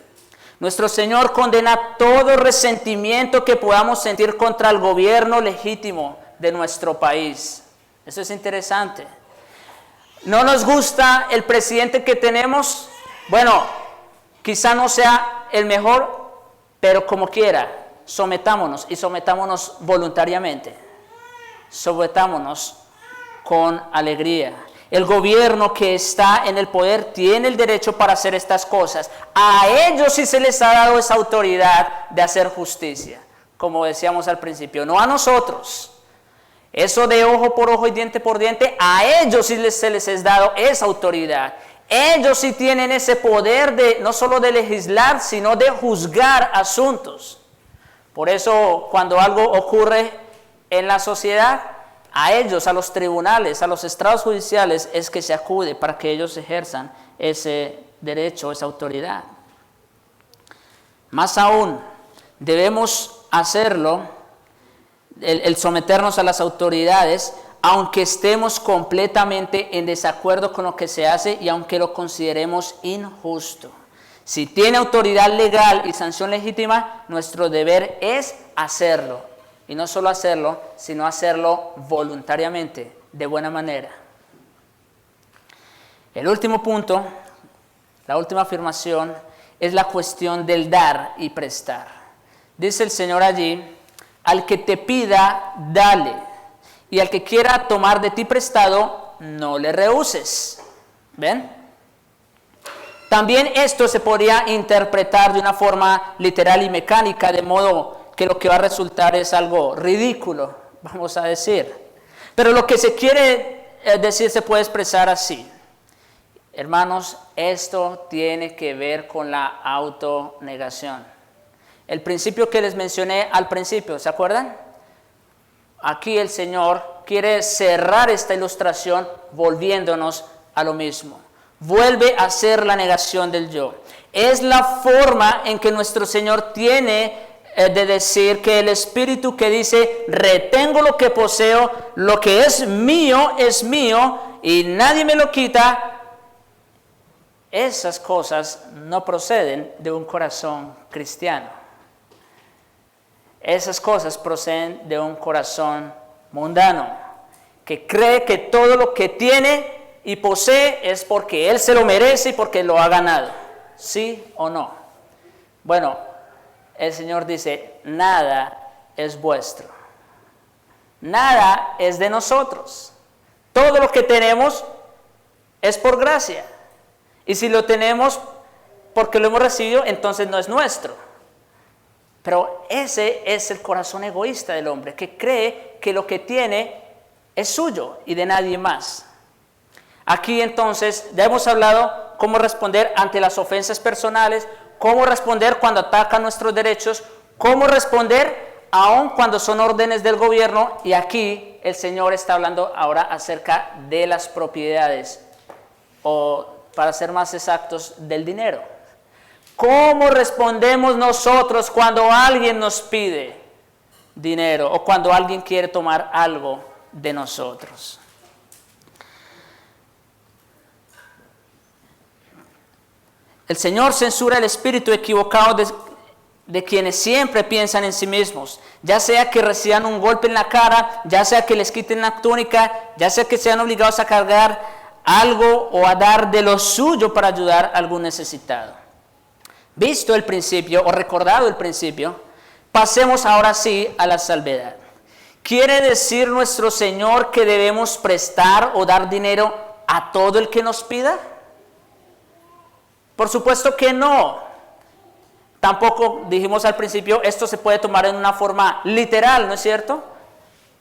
Nuestro Señor condena todo resentimiento que podamos sentir contra el gobierno legítimo de nuestro país. Eso es interesante. ¿No nos gusta el presidente que tenemos? Bueno, quizá no sea el mejor, pero como quiera, sometámonos y sometámonos voluntariamente. Sometámonos con alegría. El gobierno que está en el poder tiene el derecho para hacer estas cosas. A ellos sí se les ha dado esa autoridad de hacer justicia, como decíamos al principio, no a nosotros. Eso de ojo por ojo y diente por diente, a ellos sí se les es dado esa autoridad. Ellos sí tienen ese poder de no solo de legislar, sino de juzgar asuntos. Por eso cuando algo ocurre en la sociedad, a ellos, a los tribunales, a los estrados judiciales, es que se acude para que ellos ejerzan ese derecho, esa autoridad. Más aún, debemos hacerlo, el someternos a las autoridades, aunque estemos completamente en desacuerdo con lo que se hace y aunque lo consideremos injusto. Si tiene autoridad legal y sanción legítima, nuestro deber es hacerlo. Y no solo hacerlo, sino hacerlo voluntariamente, de buena manera. El último punto, la última afirmación, es la cuestión del dar y prestar. Dice el Señor allí, al que te pida, dale, y al que quiera tomar de ti prestado, no le rehuses. ¿Ven? También esto se podría interpretar de una forma literal y mecánica, de modo que lo que va a resultar es algo ridículo, vamos a decir. Pero lo que se quiere decir se puede expresar así. Hermanos, esto tiene que ver con la autonegación. El principio que les mencioné al principio, ¿se acuerdan? Aquí el Señor quiere cerrar esta ilustración volviéndonos a lo mismo. Vuelve a ser la negación del yo. Es la forma en que nuestro Señor tiene de decir que el espíritu que dice, retengo lo que poseo, lo que es mío y nadie me lo quita, esas cosas no proceden de un corazón cristiano. Esas cosas proceden de un corazón mundano, que cree que todo lo que tiene y posee es porque él se lo merece y porque lo ha ganado. ¿Sí o no? Bueno, el Señor dice, nada es vuestro. Nada es de nosotros. Todo lo que tenemos es por gracia. Y si lo tenemos porque lo hemos recibido, entonces no es nuestro. Pero ese es el corazón egoísta del hombre, que cree que lo que tiene es suyo y de nadie más. Aquí entonces ya hemos hablado cómo responder ante las ofensas personales, cómo responder cuando atacan nuestros derechos, cómo responder aun cuando son órdenes del gobierno, y aquí el Señor está hablando ahora acerca de las propiedades, o para ser más exactos, del dinero. ¿Cómo respondemos nosotros cuando alguien nos pide dinero o cuando alguien quiere tomar algo de nosotros? El Señor censura el espíritu equivocado de quienes siempre piensan en sí mismos, ya sea que reciban un golpe en la cara, ya sea que les quiten la túnica, ya sea que sean obligados a cargar algo o a dar de lo suyo para ayudar a algún necesitado. Visto el principio o recordado el principio, pasemos ahora sí a la salvedad. ¿Quiere decir nuestro Señor que debemos prestar o dar dinero a todo el que nos pida? Por supuesto que no. Tampoco, dijimos al principio, esto se puede tomar en una forma literal, ¿no es cierto?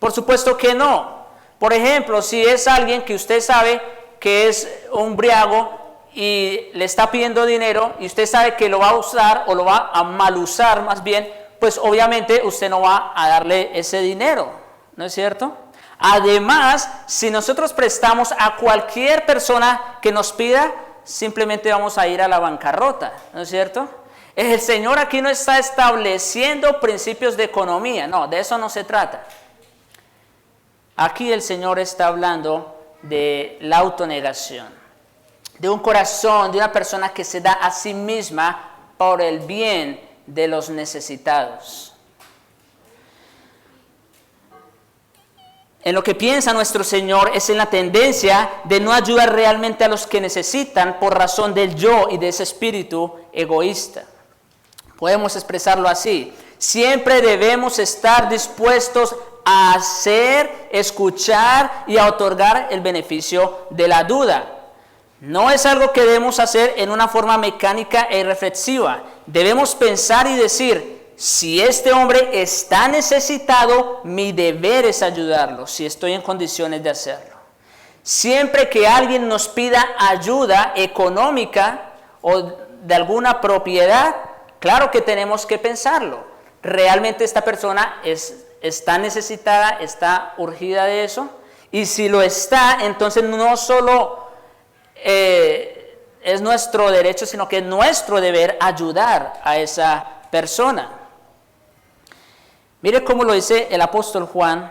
Por supuesto que no. Por ejemplo, si es alguien que usted sabe que es un briago y le está pidiendo dinero y usted sabe que lo va a usar o lo va a mal usar más bien, pues obviamente usted no va a darle ese dinero, ¿no es cierto? Además, si nosotros prestamos a cualquier persona que nos pida, simplemente vamos a ir a la bancarrota, ¿no es cierto? El Señor aquí no está estableciendo principios de economía, no, de eso no se trata. Aquí el Señor está hablando de la autonegación, de un corazón, de una persona que se da a sí misma por el bien de los necesitados. En lo que piensa nuestro Señor es en la tendencia de no ayudar realmente a los que necesitan por razón del yo y de ese espíritu egoísta. Podemos expresarlo así: siempre debemos estar dispuestos a hacer, escuchar y a otorgar el beneficio de la duda. No es algo que debemos hacer en una forma mecánica e irreflexiva. Debemos pensar y decir, si este hombre está necesitado, mi deber es ayudarlo, si estoy en condiciones de hacerlo. Siempre que alguien nos pida ayuda económica o de alguna propiedad, claro que tenemos que pensarlo. ¿Realmente esta persona está necesitada, está urgida de eso? Y si lo está, entonces no solo es nuestro derecho, sino que es nuestro deber ayudar a esa persona. Mire cómo lo dice el apóstol Juan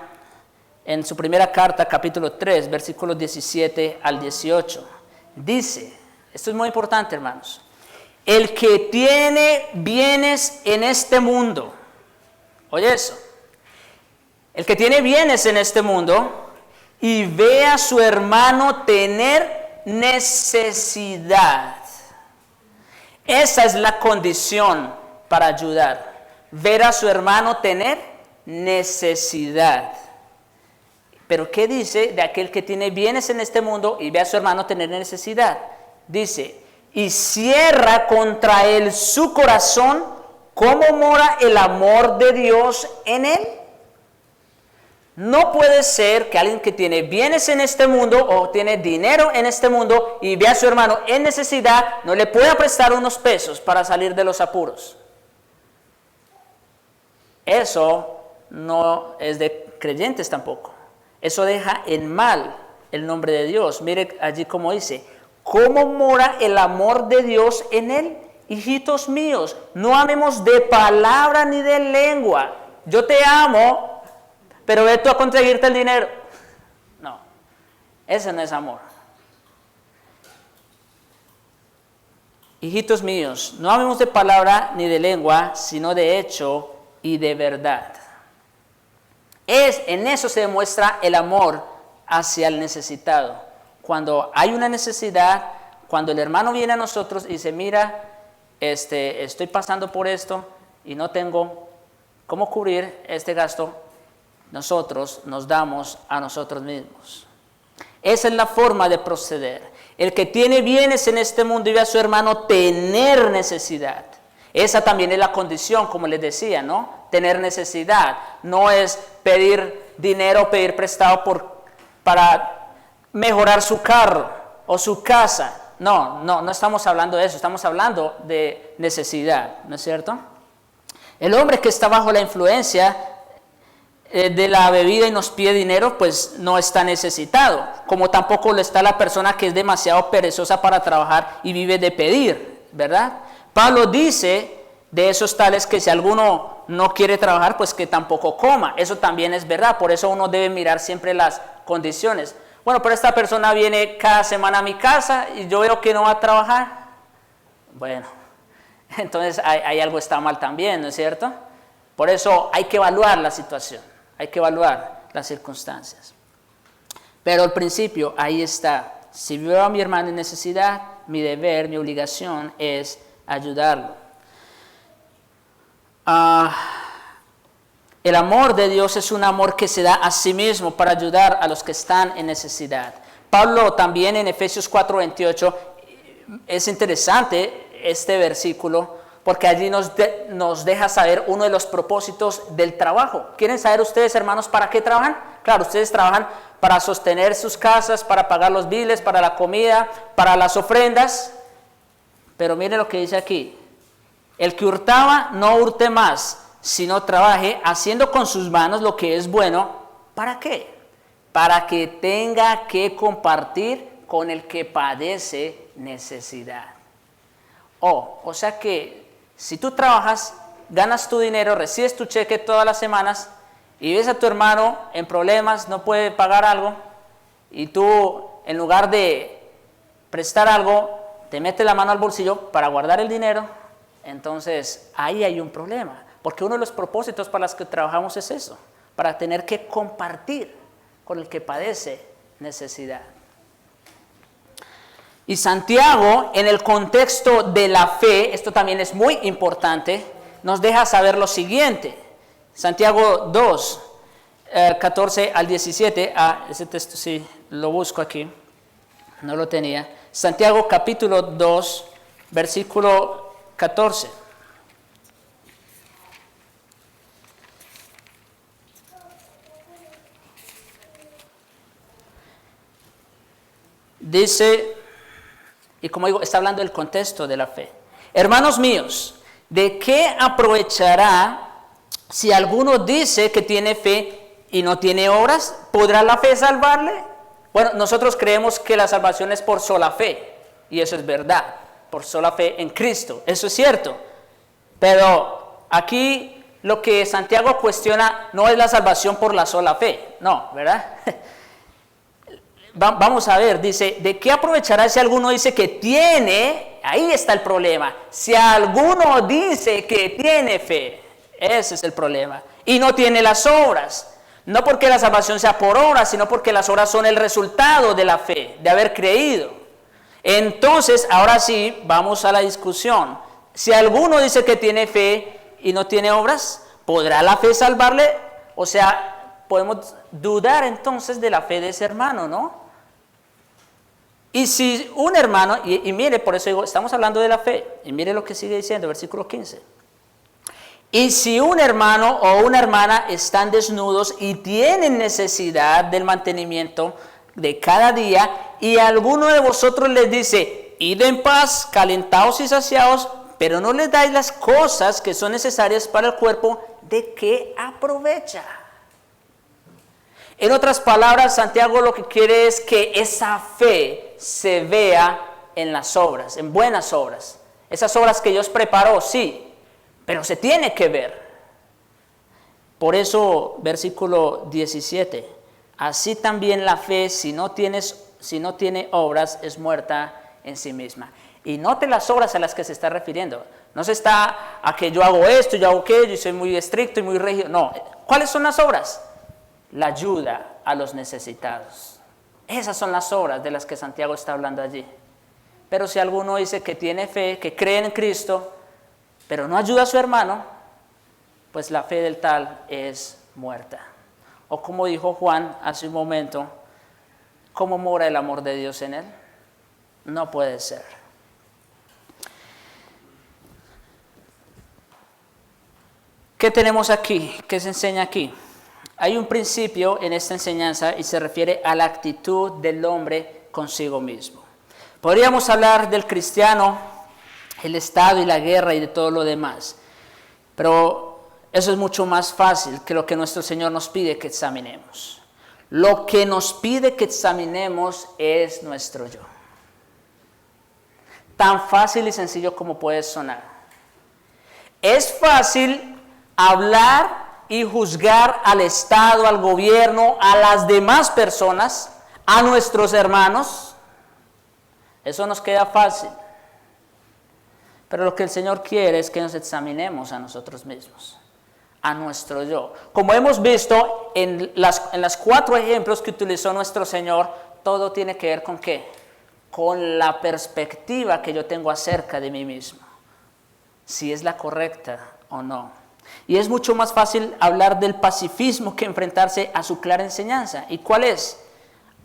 en su primera carta, capítulo 3, versículos 17 al 18. Dice, esto es muy importante, hermanos, el que tiene bienes en este mundo, oye eso, el que tiene bienes en este mundo y ve a su hermano tener necesidad, esa es la condición para ayudar. Ver a su hermano tener necesidad. Pero ¿qué dice de aquel que tiene bienes en este mundo y ve a su hermano tener necesidad? Dice, y cierra contra él su corazón, ¿cómo mora el amor de Dios en él? No puede ser que alguien que tiene bienes en este mundo o tiene dinero en este mundo y ve a su hermano en necesidad, no le pueda prestar unos pesos para salir de los apuros. Eso no es de creyentes tampoco. Eso deja en mal el nombre de Dios. Mire allí como dice, ¿cómo mora el amor de Dios en él? Hijitos míos, no amemos de palabra ni de lengua. Yo te amo, pero ve tú a conseguirte el dinero. No, ese no es amor. Hijitos míos, no amemos de palabra ni de lengua, sino de hecho y de verdad. En eso se demuestra el amor hacia el necesitado. Cuando hay una necesidad, cuando el hermano viene a nosotros y dice, mira, estoy pasando por esto y no tengo cómo cubrir este gasto, nosotros nos damos a nosotros mismos. Esa es la forma de proceder. El que tiene bienes en este mundo y ve a su hermano tener necesidad. Esa también es la condición, como les decía, ¿no? Tener necesidad. No es pedir dinero, pedir prestado para mejorar su carro o su casa. No estamos hablando de eso. Estamos hablando de necesidad, ¿no es cierto? El hombre que está bajo la influencia de la bebida y nos pide dinero, pues no está necesitado. Como tampoco lo está la persona que es demasiado perezosa para trabajar y vive de pedir, ¿verdad? Pablo dice de esos tales que si alguno no quiere trabajar, pues que tampoco coma. Eso también es verdad, por eso uno debe mirar siempre las condiciones. Bueno, pero esta persona viene cada semana a mi casa y yo veo que no va a trabajar. Bueno, entonces hay algo está mal también, ¿no es cierto? Por eso hay que evaluar la situación, hay que evaluar las circunstancias. Pero al principio, ahí está. Si veo a mi hermano en necesidad, mi deber, mi obligación es ayudarlo. El amor de Dios es un amor que se da a sí mismo para ayudar a los que están en necesidad. Pablo también en Efesios 4:28, es interesante este versículo porque allí nos deja saber uno de los propósitos del trabajo. ¿Quieren saber ustedes, hermanos, para qué trabajan? Claro, ustedes trabajan para sostener sus casas, para pagar los biles, para la comida, para las ofrendas. Pero miren lo que dice aquí. El que hurtaba, no hurte más, sino trabaje haciendo con sus manos lo que es bueno. ¿Para qué? Para que tenga que compartir con el que padece necesidad. O sea que si tú trabajas, ganas tu dinero, recibes tu cheque todas las semanas y ves a tu hermano en problemas, no puede pagar algo y tú en lugar de prestar algo, te metes la mano al bolsillo para guardar el dinero, entonces ahí hay un problema. Porque uno de los propósitos para los que trabajamos es eso, para tener que compartir con el que padece necesidad. Y Santiago, en el contexto de la fe, esto también es muy importante, nos deja saber lo siguiente. Santiago 2, 14 al 17, ese texto sí, lo busco aquí, no lo tenía. Santiago capítulo 2, versículo 14. dice, y como digo, está hablando del contexto de la fe. Hermanos míos, ¿de qué aprovechará si alguno dice que tiene fe y no tiene obras? ¿Podrá la fe salvarle? Bueno, nosotros creemos que la salvación es por sola fe, y eso es verdad, por sola fe en Cristo, eso es cierto. Pero aquí lo que Santiago cuestiona no es la salvación por la sola fe, no, ¿verdad? Vamos a ver, dice, ¿de qué aprovechará si alguno dice que tiene? Ahí está el problema. Si alguno dice que tiene fe, ese es el problema, y no tiene las obras. No porque la salvación sea por obras, sino porque las obras son el resultado de la fe, de haber creído. Entonces, ahora sí, vamos a la discusión. Si alguno dice que tiene fe y no tiene obras, ¿podrá la fe salvarle? O sea, podemos dudar entonces de la fe de ese hermano, ¿no? Y si un hermano, y mire, por eso digo, estamos hablando de la fe, y mire lo que sigue diciendo, versículo 15. Y si un hermano o una hermana están desnudos y tienen necesidad del mantenimiento de cada día, y alguno de vosotros les dice, id en paz, calentados y saciados, pero no les dais las cosas que son necesarias para el cuerpo, ¿de qué aprovecha? En otras palabras, Santiago lo que quiere es que esa fe se vea en las obras, en buenas obras. Esas obras que Dios preparó, sí, pero se tiene que ver. Por eso, versículo 17, así también la fe, si no tiene obras, es muerta en sí misma. Y note las obras a las que se está refiriendo. No se está a que yo hago esto, yo hago aquello, y soy muy estricto y muy rígido. No, ¿cuáles son las obras? La ayuda a los necesitados. Esas son las obras de las que Santiago está hablando allí. Pero si alguno dice que tiene fe, que cree en Cristo, pero no ayuda a su hermano, pues la fe del tal es muerta. O como dijo Juan hace un momento, ¿cómo mora el amor de Dios en él? No puede ser. ¿Qué tenemos aquí? ¿Qué se enseña aquí? Hay un principio en esta enseñanza y se refiere a la actitud del hombre consigo mismo. Podríamos hablar del cristiano, el Estado y la guerra y de todo lo demás, pero eso es mucho más fácil que lo que nuestro Señor nos pide que examinemos. Lo que nos pide que examinemos es nuestro yo. Tan fácil y sencillo como puede sonar. Es fácil hablar y juzgar al Estado, al gobierno, a las demás personas, a nuestros hermanos. Eso nos queda fácil. Pero lo que el Señor quiere es que nos examinemos a nosotros mismos, a nuestro yo. Como hemos visto en las 4 ejemplos que utilizó nuestro Señor, todo tiene que ver con ¿qué? Con la perspectiva que yo tengo acerca de mí mismo, si es la correcta o no. Y es mucho más fácil hablar del pacifismo que enfrentarse a su clara enseñanza. ¿Y cuál es?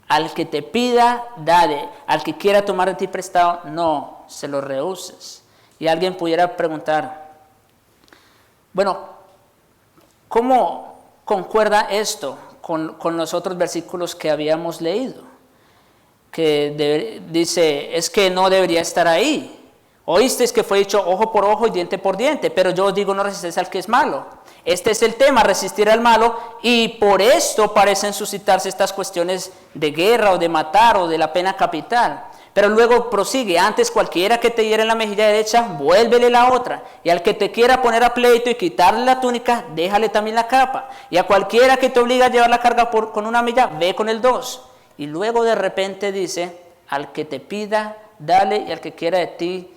Al que te pida, dale. Al que quiera tomar de ti prestado, no se lo rehuses. Y alguien pudiera preguntar, bueno, ¿cómo concuerda esto con los otros versículos que habíamos leído? Que dice, es que no debería estar ahí. Oísteis que fue dicho ojo por ojo y diente por diente, pero yo os digo no resistáis al que es malo. Este es el tema, resistir al malo, y por esto parecen suscitarse estas cuestiones de guerra o de matar o de la pena capital. Pero luego prosigue, antes cualquiera que te hiere en la mejilla derecha, vuélvele la otra, y al que te quiera poner a pleito y quitarle la túnica, déjale también la capa, y a cualquiera que te obliga a llevar la carga con 1 milla, ve con el 2. Y luego de repente dice, al que te pida, dale, y al que quiera de ti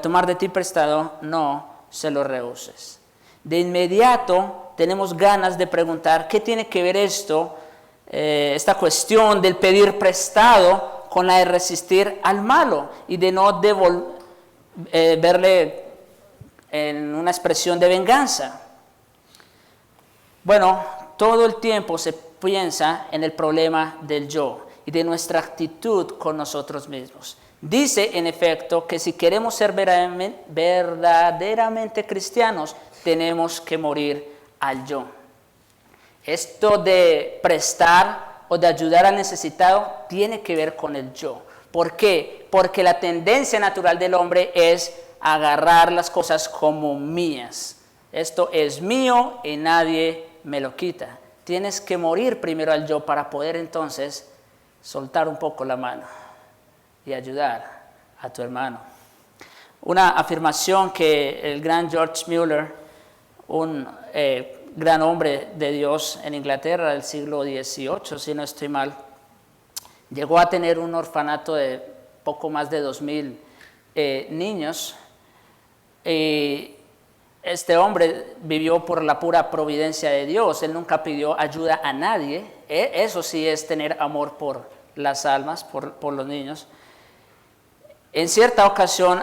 tomar de ti prestado, no se lo rehuses. De inmediato tenemos ganas de preguntar, ¿qué tiene que ver esto, esta cuestión del pedir prestado con la de resistir al malo y de no verle en una expresión de venganza? Bueno, todo el tiempo se piensa en el problema del yo y de nuestra actitud con nosotros mismos. Dice, en efecto, que si queremos ser verdaderamente cristianos, tenemos que morir al yo. Esto de prestar o de ayudar al necesitado tiene que ver con el yo. ¿Por qué? Porque la tendencia natural del hombre es agarrar las cosas como mías. Esto es mío y nadie me lo quita. Tienes que morir primero al yo para poder entonces soltar un poco la mano y ayudar a tu hermano. Una afirmación que el gran George Mueller, un gran hombre de Dios en Inglaterra del siglo XVIII, si no estoy mal, llegó a tener un orfanato de poco más de 2,000 niños. Este hombre vivió por la pura providencia de Dios. Él nunca pidió ayuda a nadie. Eso sí es tener amor por las almas, por los niños. En cierta ocasión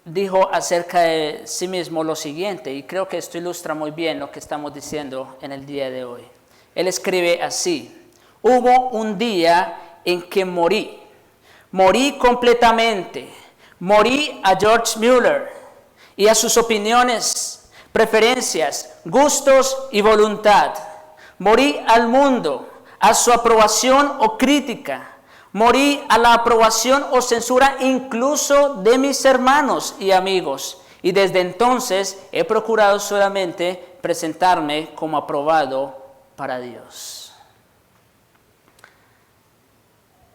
dijo acerca de sí mismo lo siguiente, y creo que esto ilustra muy bien lo que estamos diciendo en el día de hoy. Él escribe así: hubo un día en que morí completamente, morí a George Mueller y a sus opiniones, preferencias, gustos y voluntad. Morí al mundo, a su aprobación o crítica. Morí a la aprobación o censura incluso de mis hermanos y amigos. Y desde entonces he procurado solamente presentarme como aprobado para Dios.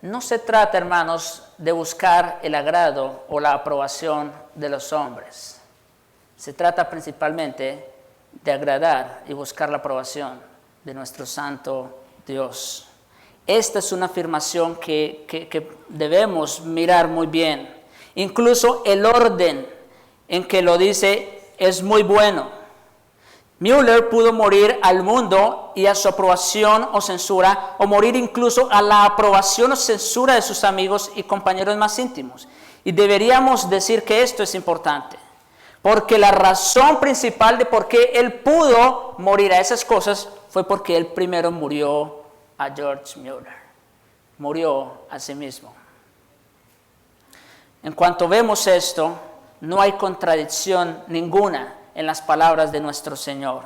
No se trata, hermanos, de buscar el agrado o la aprobación de los hombres. Se trata principalmente de agradar y buscar la aprobación de nuestro santo Dios. Esta es una afirmación que debemos mirar muy bien. Incluso el orden en que lo dice es muy bueno. Mueller pudo morir al mundo y a su aprobación o censura, o morir incluso a la aprobación o censura de sus amigos y compañeros más íntimos. Y deberíamos decir que esto es importante, porque la razón principal de por qué él pudo morir a esas cosas fue porque él primero murió a George Mueller, murió a sí mismo. En cuanto vemos esto, no hay contradicción ninguna en las palabras de nuestro Señor.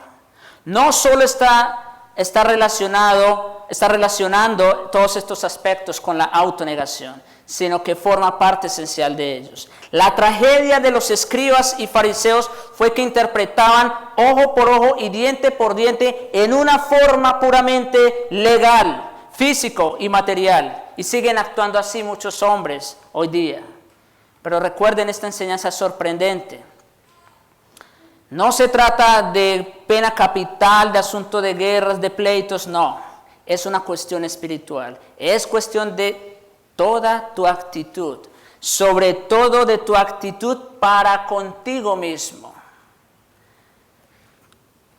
No solo está relacionando todos estos aspectos con la autonegación, sino que forma parte esencial de ellos. La tragedia de los escribas y fariseos fue que interpretaban ojo por ojo y diente por diente en una forma puramente legal, físico y material. Y siguen actuando así muchos hombres hoy día. Pero recuerden esta enseñanza sorprendente. No se trata de pena capital, de asunto de guerras, de pleitos, no. Es una cuestión espiritual. Es cuestión de toda tu actitud, sobre todo de tu actitud para contigo mismo.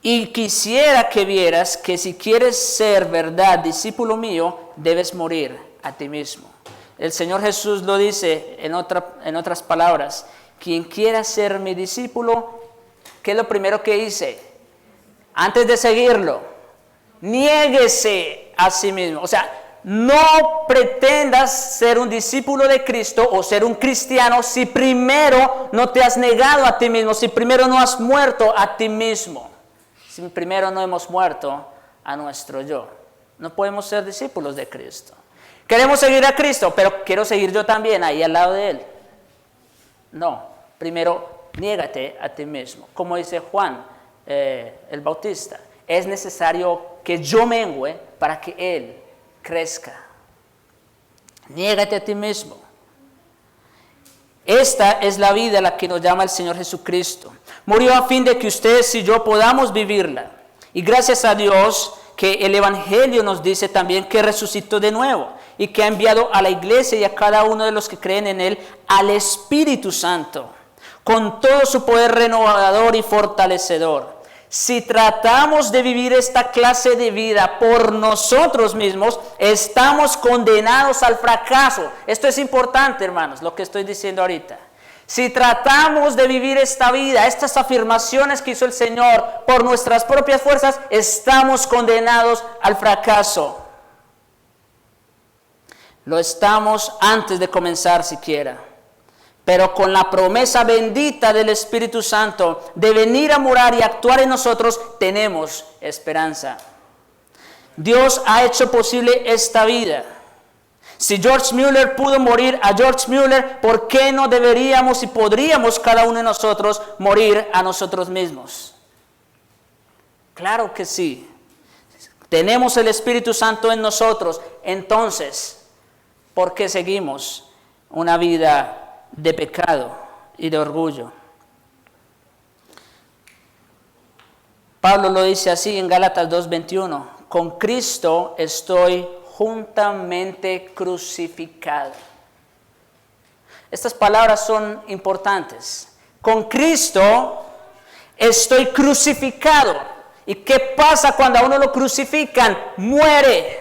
Y quisiera que vieras que si quieres ser verdad discípulo mío, debes morir a ti mismo. El Señor Jesús lo dice en otras palabras: quien quiera ser mi discípulo, ¿qué es lo primero que hice? Antes de seguirlo, niéguese a sí mismo. O sea, no pretendas ser un discípulo de Cristo o ser un cristiano si primero no te has negado a ti mismo, si primero no has muerto a ti mismo, si primero no hemos muerto a nuestro yo. No podemos ser discípulos de Cristo. Queremos seguir a Cristo, pero quiero seguir yo también ahí al lado de Él. No, primero niégate a ti mismo. Como dice Juan el Bautista, es necesario que yo mengüe para que Él crezca. Niégate a ti mismo. Esta es la vida a la que nos llama el Señor Jesucristo. Murió a fin de que ustedes y yo podamos vivirla. Y gracias a Dios que el Evangelio nos dice también que resucitó de nuevo y que ha enviado a la iglesia y a cada uno de los que creen en Él al Espíritu Santo, con todo su poder renovador y fortalecedor. Si tratamos de vivir esta clase de vida por nosotros mismos, estamos condenados al fracaso. Esto es importante, hermanos, lo que estoy diciendo ahorita. Si tratamos de vivir esta vida, estas afirmaciones que hizo el Señor por nuestras propias fuerzas, estamos condenados al fracaso. Lo estamos antes de comenzar siquiera. Pero con la promesa bendita del Espíritu Santo de venir a morar y actuar en nosotros, tenemos esperanza. Dios ha hecho posible esta vida. Si George Mueller pudo morir a George Mueller, ¿por qué no deberíamos y podríamos cada uno de nosotros morir a nosotros mismos? Claro que sí. Tenemos el Espíritu Santo en nosotros. Entonces, ¿por qué seguimos una vida de pecado y de orgullo? Pablo lo dice así en Gálatas 2:21. Con Cristo estoy juntamente crucificado. Estas palabras son importantes. Con Cristo estoy crucificado. ¿Y qué pasa cuando a uno lo crucifican? Muere.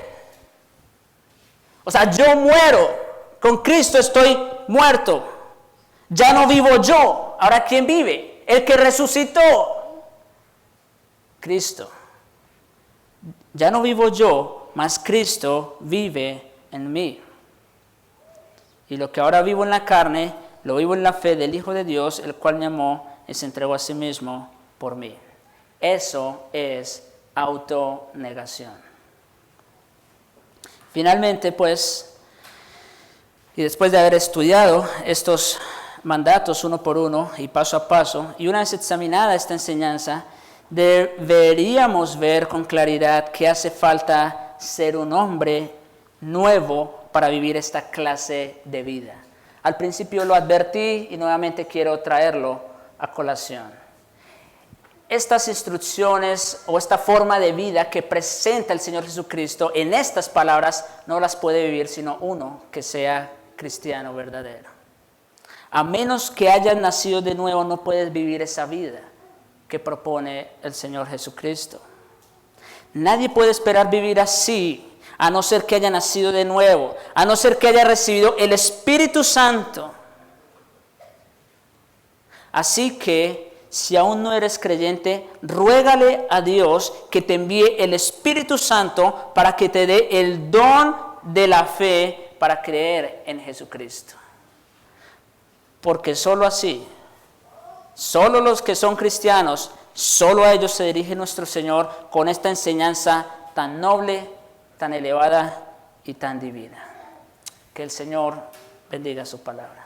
O sea, yo muero. Con Cristo estoy muerto. Ya no vivo yo. Ahora, ¿quién vive? El que resucitó. Cristo. Ya no vivo yo, mas Cristo vive en mí. Y lo que ahora vivo en la carne, lo vivo en la fe del Hijo de Dios, el cual me amó y se entregó a sí mismo por mí. Eso es autonegación. Finalmente, pues, y después de haber estudiado estos mandatos uno por uno y paso a paso, y una vez examinada esta enseñanza, deberíamos ver con claridad que hace falta ser un hombre nuevo para vivir esta clase de vida. Al principio lo advertí y nuevamente quiero traerlo a colación. Estas instrucciones o esta forma de vida que presenta el Señor Jesucristo en estas palabras no las puede vivir sino uno que sea cristiano verdadero. A menos que hayas nacido de nuevo no puedes vivir esa vida que propone el Señor Jesucristo. Nadie puede esperar vivir así a no ser que haya nacido de nuevo, a no ser que haya recibido el Espíritu Santo. Así que si aún no eres creyente, ruégale a Dios que te envíe el Espíritu Santo para que te dé el don de la fe para creer en Jesucristo. Porque solo así, solo los que son cristianos, solo a ellos se dirige nuestro Señor con esta enseñanza tan noble, tan elevada y tan divina. Que el Señor bendiga su palabra.